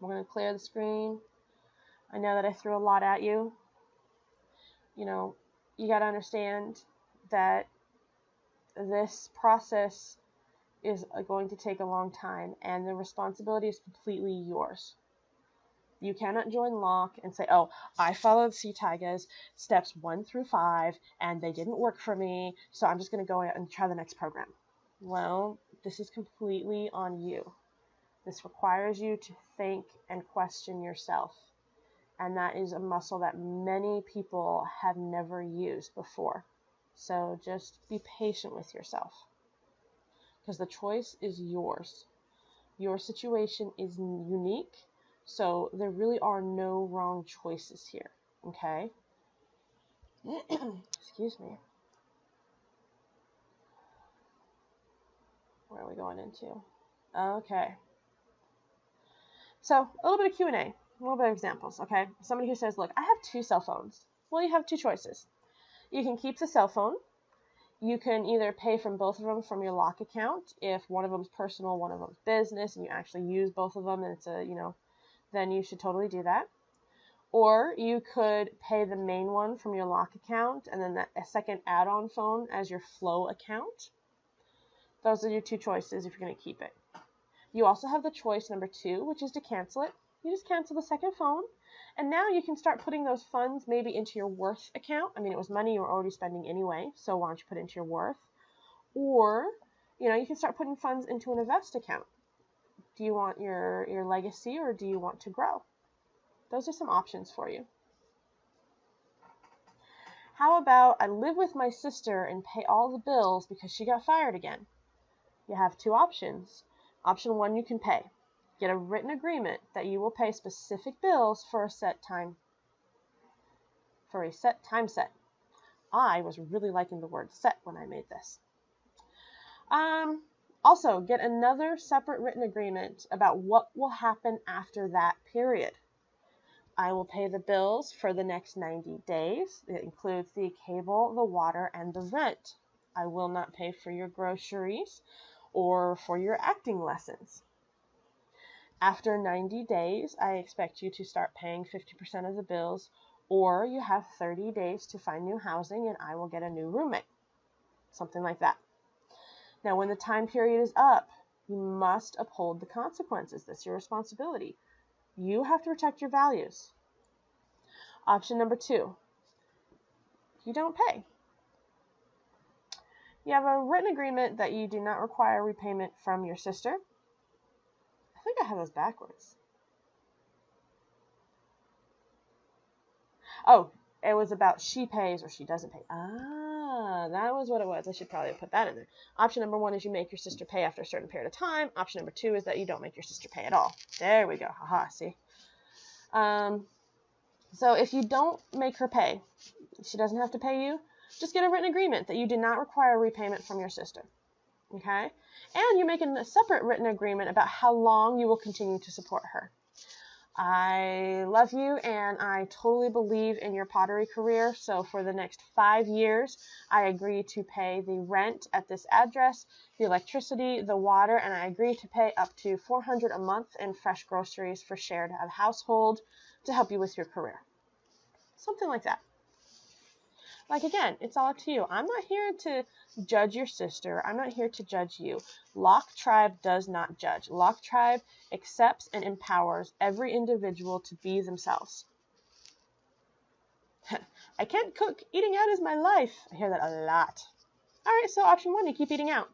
We're going to clear the screen. I know that I threw a lot at you. You know, you got to understand that this process is going to take a long time, and the responsibility is completely yours. You cannot join Lock and say, oh, I followed CTIGA's steps 1 through 5, and they didn't work for me, so I'm just going to go out and try the next program. Well, this is completely on you. This requires you to think and question yourself, and that is a muscle that many people have never used before. So just be patient with yourself, because the choice is yours. Your situation is unique, so there really are no wrong choices here, okay? Excuse me. Where are we going into? Okay. So a little bit of Q&A, a little bit of examples, okay? Somebody who says, look, I have 2 cell phones. Well, you have 2 choices. You can keep the cell phone. You can either pay from both of them from your Lock account. If one of them's personal, one of them's business, and you actually use both of them, and it's a, then you should totally do that. Or you could pay the main one from your Lock account, and then a second add-on phone as your Flow account. Those are your 2 choices if you're going to keep it. You also have the choice number 2, which is to cancel it. You just cancel the second phone, and now you can start putting those funds maybe into your Worth account. I mean, it was money you were already spending anyway, so why don't you put it into your Worth? Or, you can start putting funds into an Invest account. Do you want your legacy, or do you want to grow? Those are some options for you. How about I live with my sister and pay all the bills because she got fired again? You have 2 options. Option 1, you can pay. Get a written agreement that you will pay specific bills for a set time. For a set time set. I was really liking the word set when I made this. Also, get another separate written agreement about what will happen after that period. I will pay the bills for the next 90 days. It includes the cable, the water, and the rent. I will not pay for your groceries or for your acting lessons. After 90 days, I expect you to start paying 50% of the bills, or you have 30 days to find new housing and I will get a new roommate. Something like that. Now, when the time period is up, you must uphold the consequences. That's your responsibility. You have to protect your values. Option number 2, you don't pay. You have a written agreement that you do not require repayment from your sister. I think I have those backwards. Oh, it was about she pays or she doesn't pay. Ah, that was what it was. I should probably put that in there. Option number 1 is you make your sister pay after a certain period of time. Option number 2 is that you don't make your sister pay at all. There we go. Haha, see? So if you don't make her pay, she doesn't have to pay you. Just get a written agreement that you do not require repayment from your sister. Okay? And you're making a separate written agreement about how long you will continue to support her. I love you and I totally believe in your pottery career. So for the next 5 years, I agree to pay the rent at this address, the electricity, the water, and I agree to pay up to $400 a month in fresh groceries for shared household to help you with your career. Something like that. Like, again, it's all up to you. I'm not here to judge your sister. I'm not here to judge you. Lock Tribe does not judge. Lock Tribe accepts and empowers every individual to be themselves. I can't cook. Eating out is my life. I hear that a lot. All right, so option 1, you keep eating out.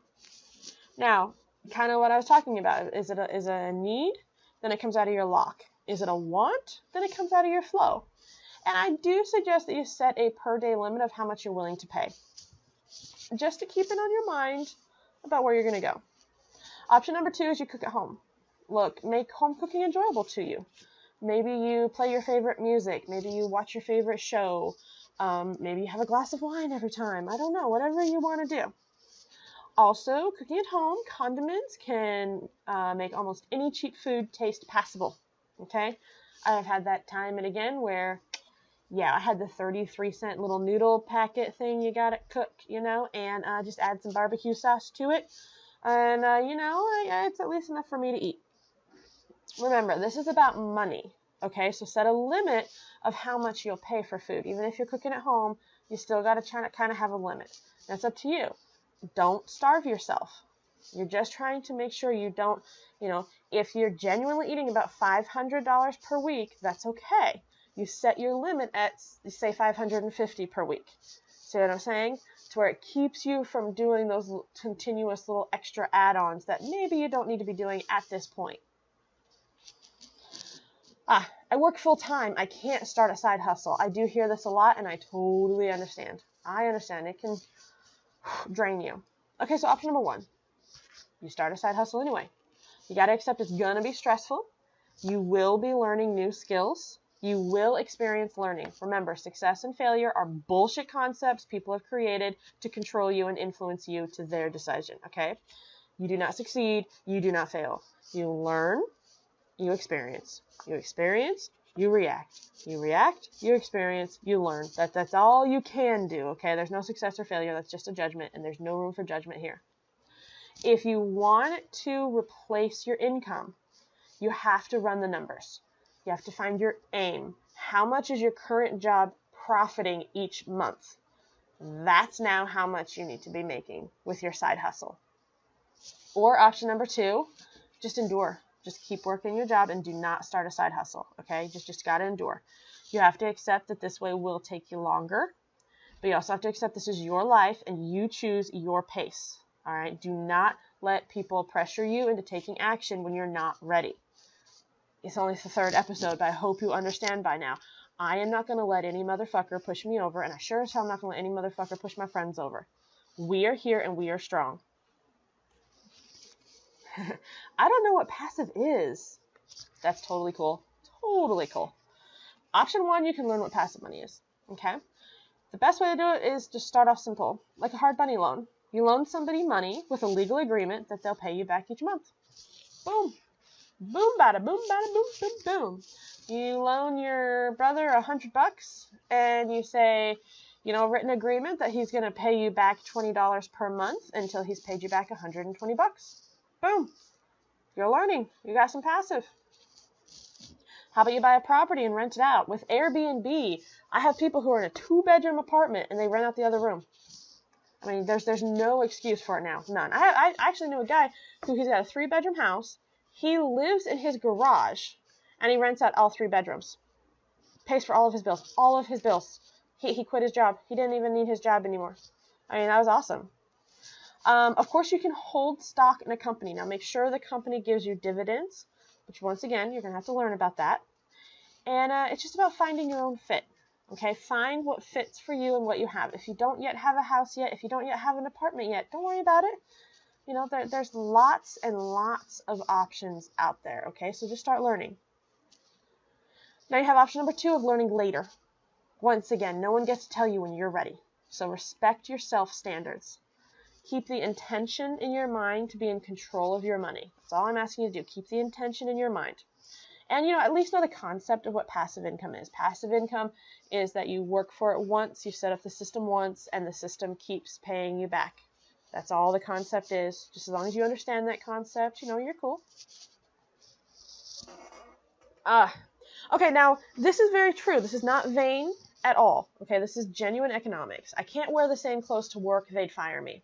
Now, kind of what I was talking about. Is it a need? Then it comes out of your Lock. Is it a want? Then it comes out of your Flow. And I do suggest that you set a per day limit of how much you're willing to pay, just to keep it on your mind about where you're going to go. Option number 2 is you cook at home. Look, make home cooking enjoyable to you. Maybe you play your favorite music. Maybe you watch your favorite show. Maybe you have a glass of wine every time. I don't know, whatever you want to do. Also, cooking at home, condiments can make almost any cheap food taste passable, okay? I've had that time and again where, yeah, I had the 33-cent little noodle packet thing you got to cook, you know, and just add some barbecue sauce to it. And, you know, it's at least enough for me to eat. Remember, this is about money, okay? So set a limit of how much you'll pay for food. Even if you're cooking at home, you still got to kind of have a limit. That's up to you. Don't starve yourself. You're just trying to make sure you don't, you know, if you're genuinely eating about $500 per week, that's okay. You set your limit at, say, $550 per week. See what I'm saying? To where it keeps you from doing those continuous little extra add-ons that maybe you don't need to be doing at this point. I work full-time. I can't start a side hustle. I do hear this a lot, and I totally understand. I understand. It can drain you. Okay, so option number 1. You start a side hustle anyway. You got to accept it's going to be stressful. You will be learning new skills. You will experience learning. Remember, success and failure are bullshit concepts people have created to control you and influence you to their decision, okay? You do not succeed. You do not fail. You learn. You experience. You experience. You react. You react. You experience. You learn. That's all you can do, okay? There's no success or failure. That's just a judgment, and there's no room for judgment here. If you want to replace your income, you have to run the numbers. You have to find your aim. How much is your current job profiting each month? That's now how much you need to be making with your side hustle. Or option number 2, just endure. Just keep working your job and do not start a side hustle, okay? Just got to endure. You have to accept that this way will take you longer, but you also have to accept this is your life and you choose your pace, all right? Do not let people pressure you into taking action when you're not ready. It's only the 3rd episode, but I hope you understand by now. I am not going to let any motherfucker push me over, and I sure as hell am not going to let any motherfucker push my friends over. We are here and we are strong. I don't know what passive is. That's totally cool. Totally cool. Option 1, you can learn what passive money is, okay? The best way to do it is just start off simple, like a hard money loan. You loan somebody money with a legal agreement that they'll pay you back each month. Boom. Boom, bada, boom, boom, boom. You loan your brother $100 and you say, you know, written agreement that he's going to pay you back $20 per month until he's paid you back $120. Boom. You're learning. You got some passive. How about you buy a property and rent it out? With Airbnb, I have people who are in a 2-bedroom apartment and they rent out the other room. I mean, there's no excuse for it now. None. I actually knew a guy he's got a 3-bedroom house. He lives in his garage, and he rents out all 3 bedrooms. Pays for all of his bills. All of his bills. He quit his job. He didn't even need his job anymore. I mean, that was awesome. Of course, you can hold stock in a company. Now, make sure the company gives you dividends, which, once again, you're going to have to learn about that. And it's just about finding your own fit. Okay? Find what fits for you and what you have. If you don't yet have a house yet, if you don't yet have an apartment yet, don't worry about it. You know, there's lots and lots of options out there, okay? So just start learning. Now you have option number 2 of learning later. Once again, no one gets to tell you when you're ready. So respect your self-standards. Keep the intention in your mind to be in control of your money. That's all I'm asking you to do. Keep the intention in your mind. And, you know, at least know the concept of what passive income is. Passive income is that you work for it once, you set up the system once, and the system keeps paying you back. That's all the concept is. Just as long as you understand that concept, you know, you're cool. Okay, now, this is very true. This is not vain at all. Okay, this is genuine economics. I can't wear the same clothes to work. They'd fire me.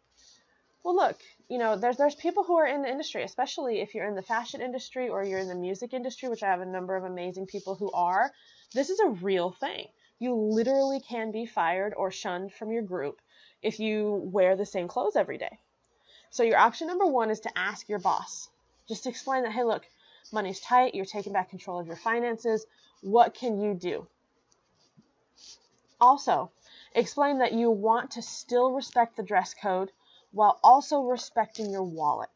Well, look, you know, there's people who are in the industry, especially if you're in the fashion industry or you're in the music industry, which I have a number of amazing people who are. This is a real thing. You literally can be fired or shunned from your group if you wear the same clothes every day. So your option number 1 is to ask your boss. Just explain that, hey, look, money's tight. You're taking back control of your finances. What can you do? Also, explain that you want to still respect the dress code while also respecting your wallet.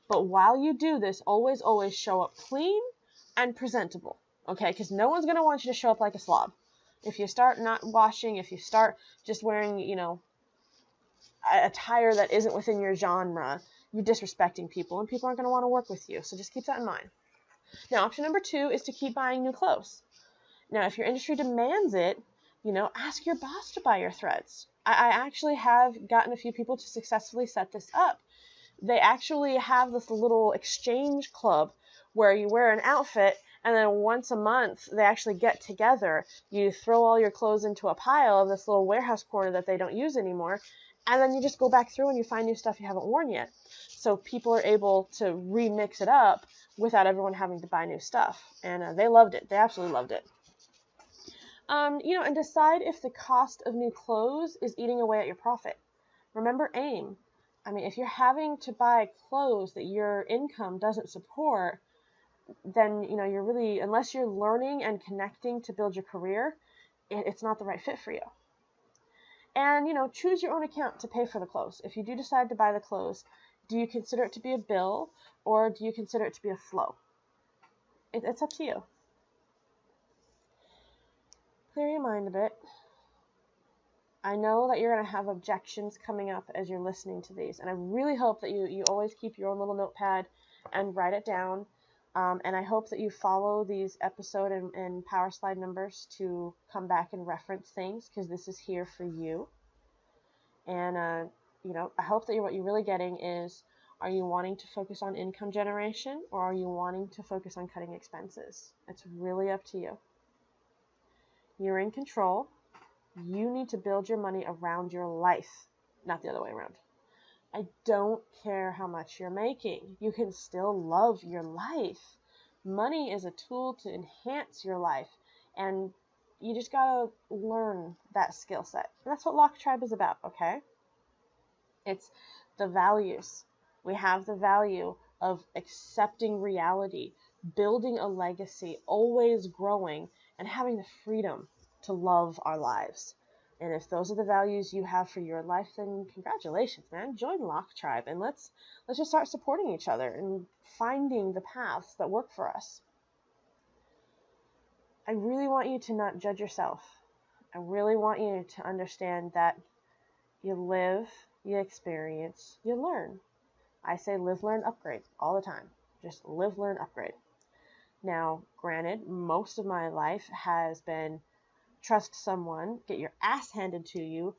But while you do this, always, always show up clean and presentable. Okay? Because no one's going to want you to show up like a slob. If you start not washing, if you start just wearing, you know, attire that isn't within your genre, you're disrespecting people, and people aren't going to want to work with you. So just keep that in mind. Now, option number 2 is to keep buying new clothes. Now, if your industry demands it, ask your boss to buy your threads. I actually have gotten a few people to successfully set this up. They actually have this little exchange club where you wear an outfit, and then once a month they actually get together. You throw all your clothes into a pile of this little warehouse corner that they don't use anymore, and then you just go back through and you find new stuff you haven't worn yet. So people are able to remix it up without everyone having to buy new stuff. And they loved it. They absolutely loved it. And decide if the cost of new clothes is eating away at your profit. Remember, aim. I mean, if you're having to buy clothes that your income doesn't support, then, you're really, unless you're learning and connecting to build your career, it's not the right fit for you. And, choose your own account to pay for the clothes. If you do decide to buy the clothes, do you consider it to be a bill, or do you consider it to be a flow? It's up to you. Clear your mind a bit. I know that you're going to have objections coming up as you're listening to these, and I really hope that you always keep your own little notepad and write it down. And I hope that you follow these episode and power slide numbers to come back and reference things, because this is here for you. And, I hope that what you're really getting is, are you wanting to focus on income generation, or are you wanting to focus on cutting expenses? It's really up to you. You're in control. You need to build your money around your life, not the other way around. I don't care how much you're making. You can still love your life. Money is a tool to enhance your life, and you just gotta learn that skill set. And that's what Lock Tribe is about, okay? It's the values. We have the value of accepting reality, building a legacy, always growing, and having the freedom to love our lives. And if those are the values you have for your life, then congratulations, man. Join Lock Tribe, and let's just start supporting each other and finding the paths that work for us. I really want you to not judge yourself. I really want you to understand that you live, you experience, you learn. I say live, learn, upgrade all the time. Just live, learn, upgrade. Now, granted, most of my life has been trust someone, get your ass handed to you,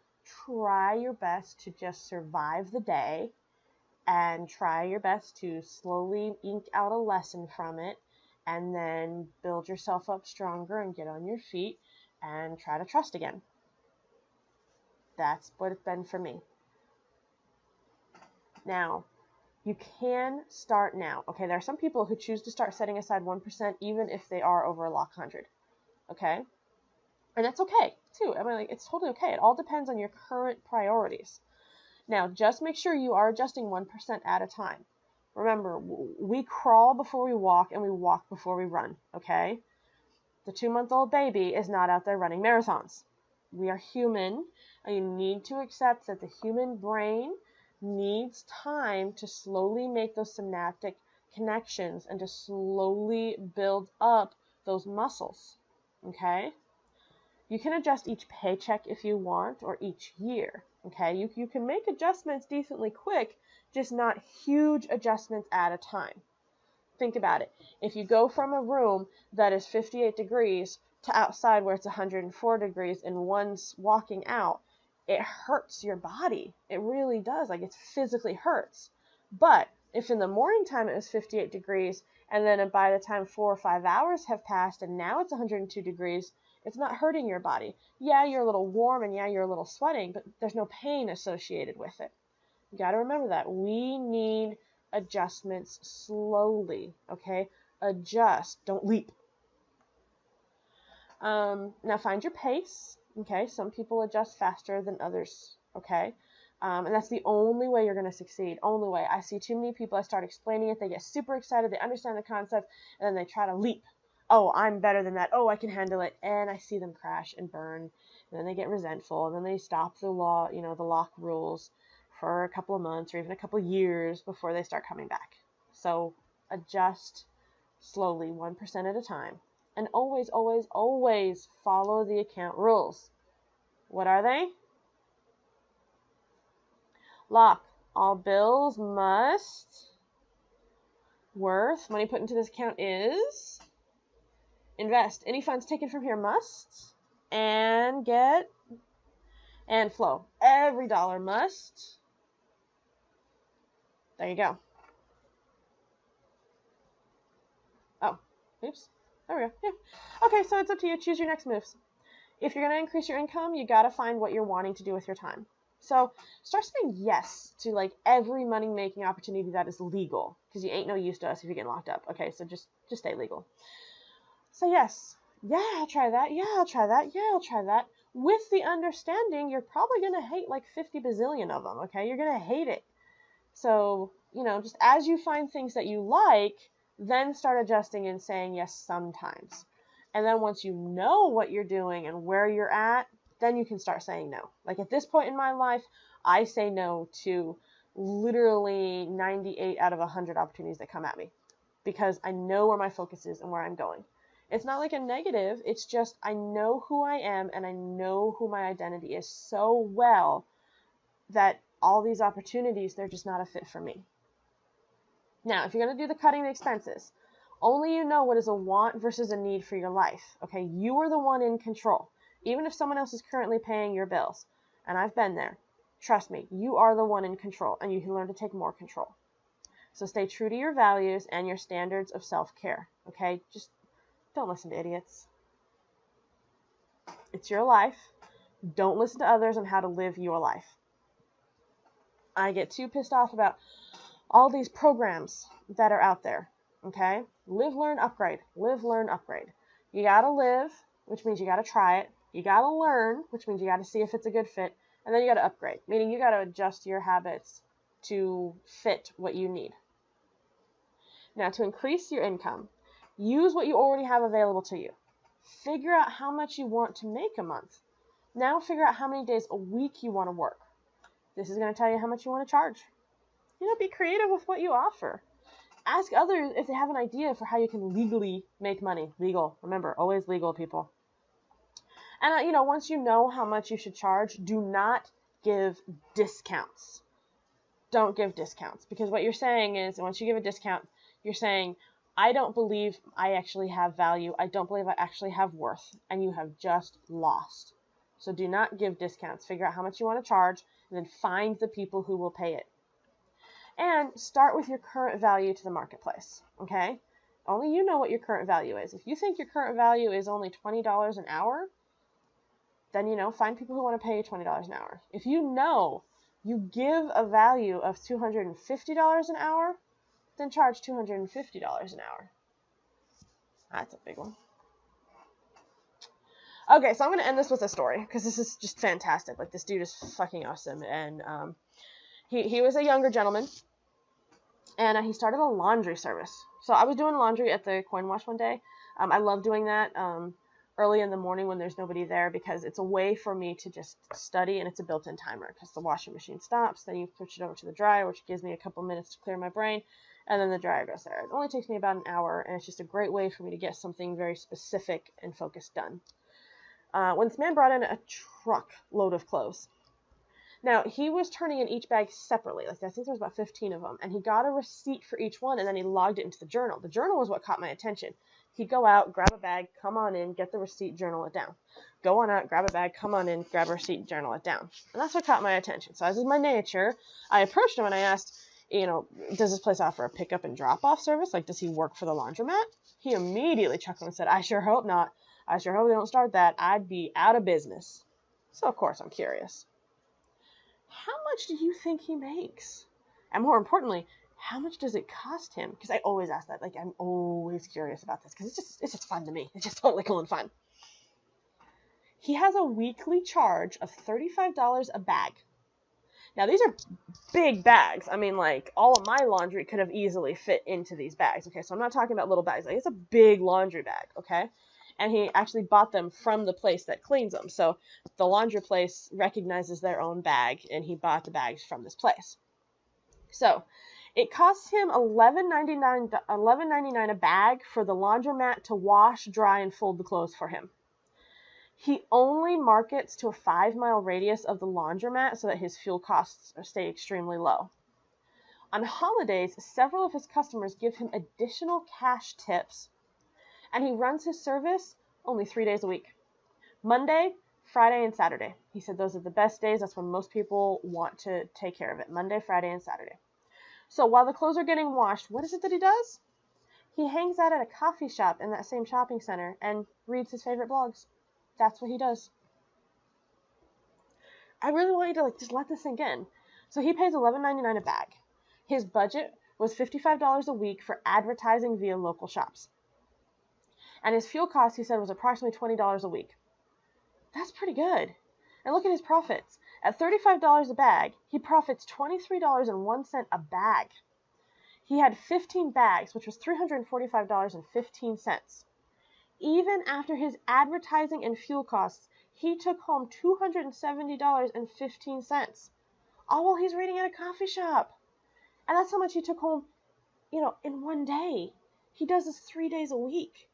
try your best to just survive the day, and try your best to slowly ink out a lesson from it, and then build yourself up stronger and get on your feet and try to trust again. That's what it's been for me. Now, you can start now. Okay, there are some people who choose to start setting aside 1% even if they are over a Lock 100. Okay? And that's okay, too. I mean, it's totally okay. It all depends on your current priorities. Now, just make sure you are adjusting 1% at a time. Remember, we crawl before we walk, and we walk before we run, okay? The 2-month-old baby is not out there running marathons. We are human, and you need to accept that the human brain needs time to slowly make those synaptic connections and to slowly build up those muscles, okay? You can adjust each paycheck if you want, or each year, okay? You can make adjustments decently quick, just not huge adjustments at a time. Think about it. If you go from a room that is 58 degrees to outside where it's 104 degrees and one's walking out, it hurts your body. It really does. Like, it physically hurts. But if in the morning time it was 58 degrees, and then by the time 4 or 5 hours have passed and now it's 102 degrees, it's not hurting your body. Yeah, you're a little warm, and yeah, you're a little sweating, but there's no pain associated with it. You got to remember that. We need adjustments slowly, okay? Adjust. Don't leap. Now find your pace, okay? Some people adjust faster than others, okay? And that's the only way you're going to succeed. Only way. I see too many people, I start explaining it, they get super excited, they understand the concept, and then they try to leap. Oh, I'm better than that. Oh, I can handle it. And I see them crash and burn. And then they get resentful. And then they stop the law, the lock rules for a couple of months or even a couple of years before they start coming back. So adjust slowly, 1% at a time. And always, always, always follow the account rules. What are they? Lock. All bills must worth. Money put into this account is. Invest. Any funds taken from here must. And get. And flow. Every dollar must. There you go. Oh, oops. There we go. Yeah. Okay, so it's up to you. Choose your next moves. If you're going to increase your income, you got to find what you're wanting to do with your time. So start saying yes to like every money-making opportunity that is legal, because you ain't no use to us if you're getting locked up. Okay, so just stay legal. So yes. Yeah, I'll try that. Yeah, I'll try that. Yeah, I'll try that. With the understanding you're probably going to hate like 50 bazillion of them, okay? You're going to hate it. So, just as you find things that you like, then start adjusting and saying yes sometimes. And then once you know what you're doing and where you're at, then you can start saying no. Like at this point in my life, I say no to literally 98 out of 100 opportunities that come at me because I know where my focus is and where I'm going. It's not like a negative. It's just I know who I am and I know who my identity is so well that all these opportunities, they're just not a fit for me. Now, if you're going to do the cutting the expenses, only you know what is a want versus a need for your life. Okay, you are the one in control. Even if someone else is currently paying your bills, and I've been there, trust me, you are the one in control, and you can learn to take more control. So stay true to your values and your standards of self-care. Okay, just don't listen to idiots. It's your life. Don't listen to others on how to live your life. I get too pissed off about all these programs that are out there, okay? Live, learn, upgrade. Live, learn, upgrade. You gotta live, which means you gotta try it. You gotta learn, which means you gotta see if it's a good fit. And then you gotta upgrade, meaning you gotta adjust your habits to fit what you need. Now, to increase your income, use what you already have available to you. Figure out how much you want to make a month. Now figure out how many days a week you want to work. This is going to tell you how much you want to charge. Be creative with what you offer. Ask others if they have an idea for how you can legally make money. Legal. Remember, always legal, people. And, once you know how much you should charge, do not give discounts. Don't give discounts. Because what you're saying is, once you give a discount, you're saying, I don't believe I actually have value. I don't believe I actually have worth. And you have just lost. So do not give discounts. Figure out how much you want to charge, and then find the people who will pay it. And start with your current value to the marketplace, okay? Only you know what your current value is. If you think your current value is only $20 an hour, then, find people who want to pay you $20 an hour. If you know you give a value of $250 an hour, then charge $250 an hour. That's a big one. Okay, so I'm going to end this with a story, because this is just fantastic. Like, this dude is fucking awesome. And he was a younger gentleman, and he started a laundry service. So I was doing laundry at the coin wash one day. I love doing that early in the morning when there's nobody there, because it's a way for me to just study, and it's a built-in timer, because the washing machine stops, then you switch it over to the dryer, which gives me a couple minutes to clear my brain, and then the dryer goes there. It only takes me about an hour, and it's just a great way for me to get something very specific and focused done. When this man brought in a truck load of clothes. Now, he was turning in each bag separately. Like, I think there was about 15 of them. And he got a receipt for each one, and then he logged it into the journal. The journal was what caught my attention. He'd go out, grab a bag, come on in, get the receipt, journal it down. Go on out, grab a bag, come on in, grab a receipt, journal it down. And that's what caught my attention. So as is my nature, I approached him and I asked, does this place offer a pickup and drop-off service? Like, does he work for the laundromat? He immediately chuckled and said, I sure hope not. I sure hope they don't start that. I'd be out of business. So, of course, I'm curious. How much do you think he makes? And more importantly, how much does it cost him? Because I always ask that. Like, I'm always curious about this, because it's just fun to me. It's just totally cool and fun. He has a weekly charge of $35 a bag. Now, these are big bags. I mean, like, all of my laundry could have easily fit into these bags. Okay, so I'm not talking about little bags. Like, it's a big laundry bag, okay? And he actually bought them from the place that cleans them. So the laundry place recognizes their own bag, and he bought the bags from this place. So it costs him $11.99 a bag for the laundromat to wash, dry, and fold the clothes for him. He only markets to a 5-mile radius of the laundromat so that his fuel costs stay extremely low. On holidays, several of his customers give him additional cash tips, and he runs his service only 3 days a week. Monday, Friday, and Saturday. He said those are the best days. That's when most people want to take care of it. Monday, Friday, and Saturday. So while the clothes are getting washed, what is it that he does? He hangs out at a coffee shop in that same shopping center and reads his favorite blogs. That's what he does. I really want you to just let this sink in. So he pays $11.99 a bag. His budget was $55 a week for advertising via local shops. And his fuel cost, he said, was approximately $20 a week. That's pretty good. And look at his profits. At $35 a bag, he profits $23.01 a bag. He had 15 bags, which was $345.15. Even after his advertising and fuel costs, he took home $270.15. All while he's reading at a coffee shop. And that's how much he took home, in one day. He does this 3 days a week.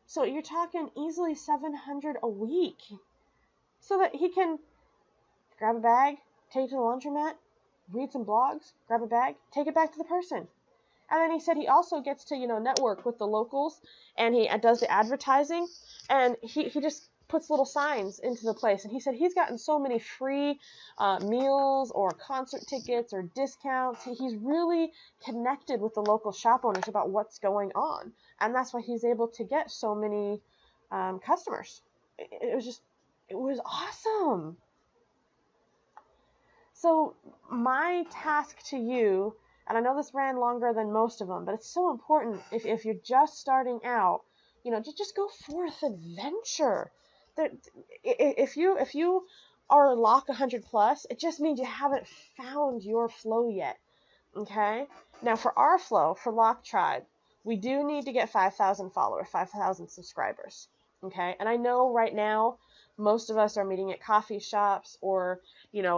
So you're talking easily $700 a week. So that he can grab a bag, take it to the laundromat, read some blogs, grab a bag, take it back to the person. And then he said he also gets to, network with the locals, and he does the advertising, and he just puts little signs into the place. And he said he's gotten so many free meals or concert tickets or discounts. He's really connected with the local shop owners about what's going on. And that's why he's able to get so many customers. It was awesome. So my task to you, and I know this ran longer than most of them, but it's so important if you're just starting out, just go forth, adventure. If you are lock 100 plus, it just means you haven't found your flow yet. Okay? Now for our flow, for Lock Tribe, we do need to get 5,000 followers, 5,000 subscribers. Okay? And I know right now, most of us are meeting at coffee shops or,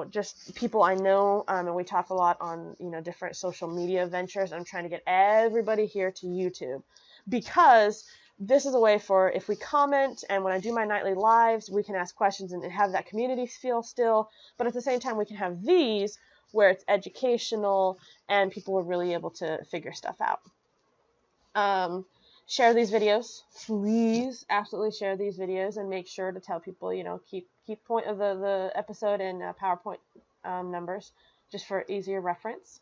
just people I know, and we talk a lot on, different social media ventures. I'm trying to get everybody here to YouTube because this is a way for, if we comment and when I do my nightly lives, we can ask questions and have that community feel still, but at the same time, we can have these where it's educational and people are really able to figure stuff out. Share these videos, please. Absolutely share these videos and make sure to tell people, keep point of the episode in PowerPoint numbers just for easier reference.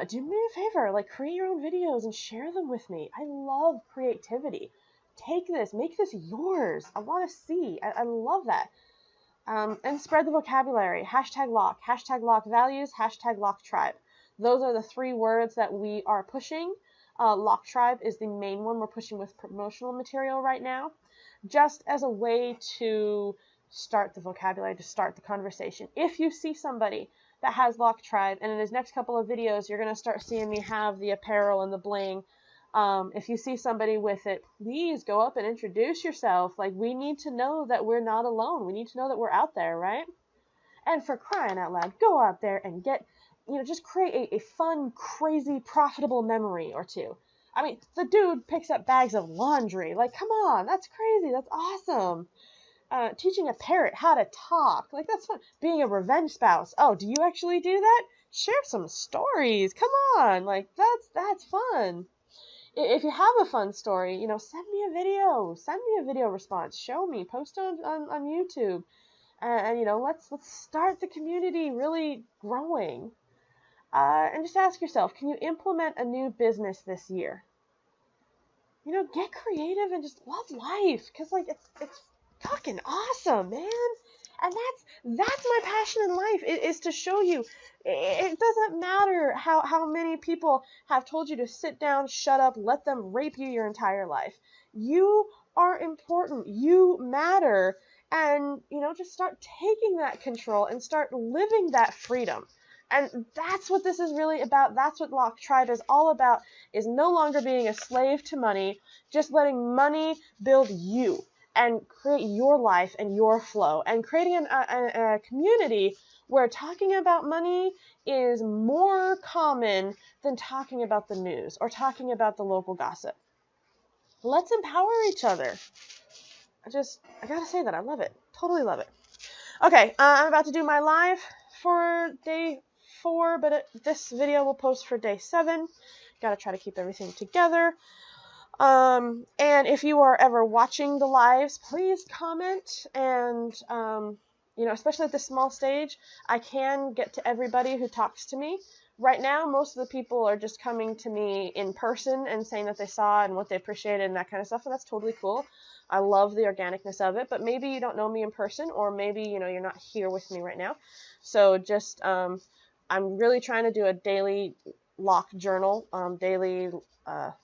Do me a favor, create your own videos and share them with me. I love creativity. Take this, make this yours. I want to see. I love that. And spread the vocabulary. #lock values, #lock tribe. Those are the 3 words that we are pushing. Lock Tribe is the main one we're pushing with promotional material right now, just as a way to start the vocabulary, to start the conversation. If you see somebody that has Lock Tribe, and in his next couple of videos, you're going to start seeing me have the apparel and the bling. If you see somebody with it, please go up and introduce yourself. We need to know that we're not alone. We need to know that we're out there, right? And for crying out loud, go out there and get, just create a fun, crazy, profitable memory or two. I mean, the dude picks up bags of laundry. Come on, that's crazy. That's awesome. Teaching a parrot how to talk. That's fun. Being a revenge spouse. Oh, do you actually do that? Share some stories. Come on. That's fun. If you have a fun story, send me a video. Send me a video response. Show me. Post on YouTube. And let's start the community really growing. And just ask yourself, can you implement a new business this year? Get creative and just love life, because it's fucking awesome, man. And that's my passion in life, is to show you it doesn't matter how many people have told you to sit down, shut up, let them rape you your entire life. You are important. You matter. And, just start taking that control and start living that freedom. And that's what this is really about. That's what Lock Tribe is all about, is no longer being a slave to money, just letting money build you and create your life and your flow, and creating a community where talking about money is more common than talking about the news or talking about the local gossip. Let's empower each other. I gotta say that I love it. Totally love it. Okay, I'm about to do my live for day 4, but this video will post for day 7. Gotta try to keep everything together. And if you are ever watching the lives, please comment, and you know, especially at this small stage, I can get to everybody who talks to me. Right now, most of the people are just coming to me in person and saying that they saw and what they appreciated and that kind of stuff, and that's totally cool. I love the organicness of it, but maybe you don't know me in person, or maybe, you know, you're not here with me right now. So just, I'm really trying to do a daily lock journal, daily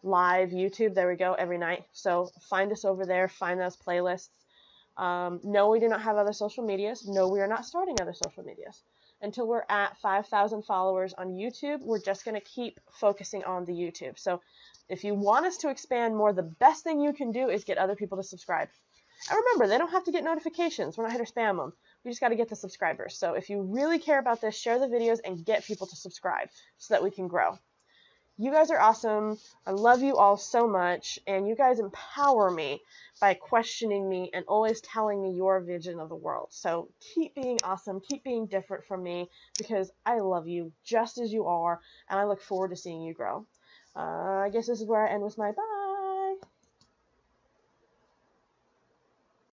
live YouTube. There we go, every night. So find us over there, find those playlists. No, we do not have other social medias. No, we are not starting other social medias. Until we're at 5,000 followers on YouTube, we're just going to keep focusing on the YouTube. So if you want us to expand more, the best thing you can do is get other people to subscribe. And remember, they don't have to get notifications. We're not here to spam them. We just got to get the subscribers. So if you really care about this, share the videos and get people to subscribe so that we can grow. You guys are awesome. I love you all so much, and you guys empower me by questioning me and always telling me your vision of the world. So keep being awesome, keep being different from me, because I love you just as you are, and I look forward to seeing you grow. I guess this is where I end with my bye.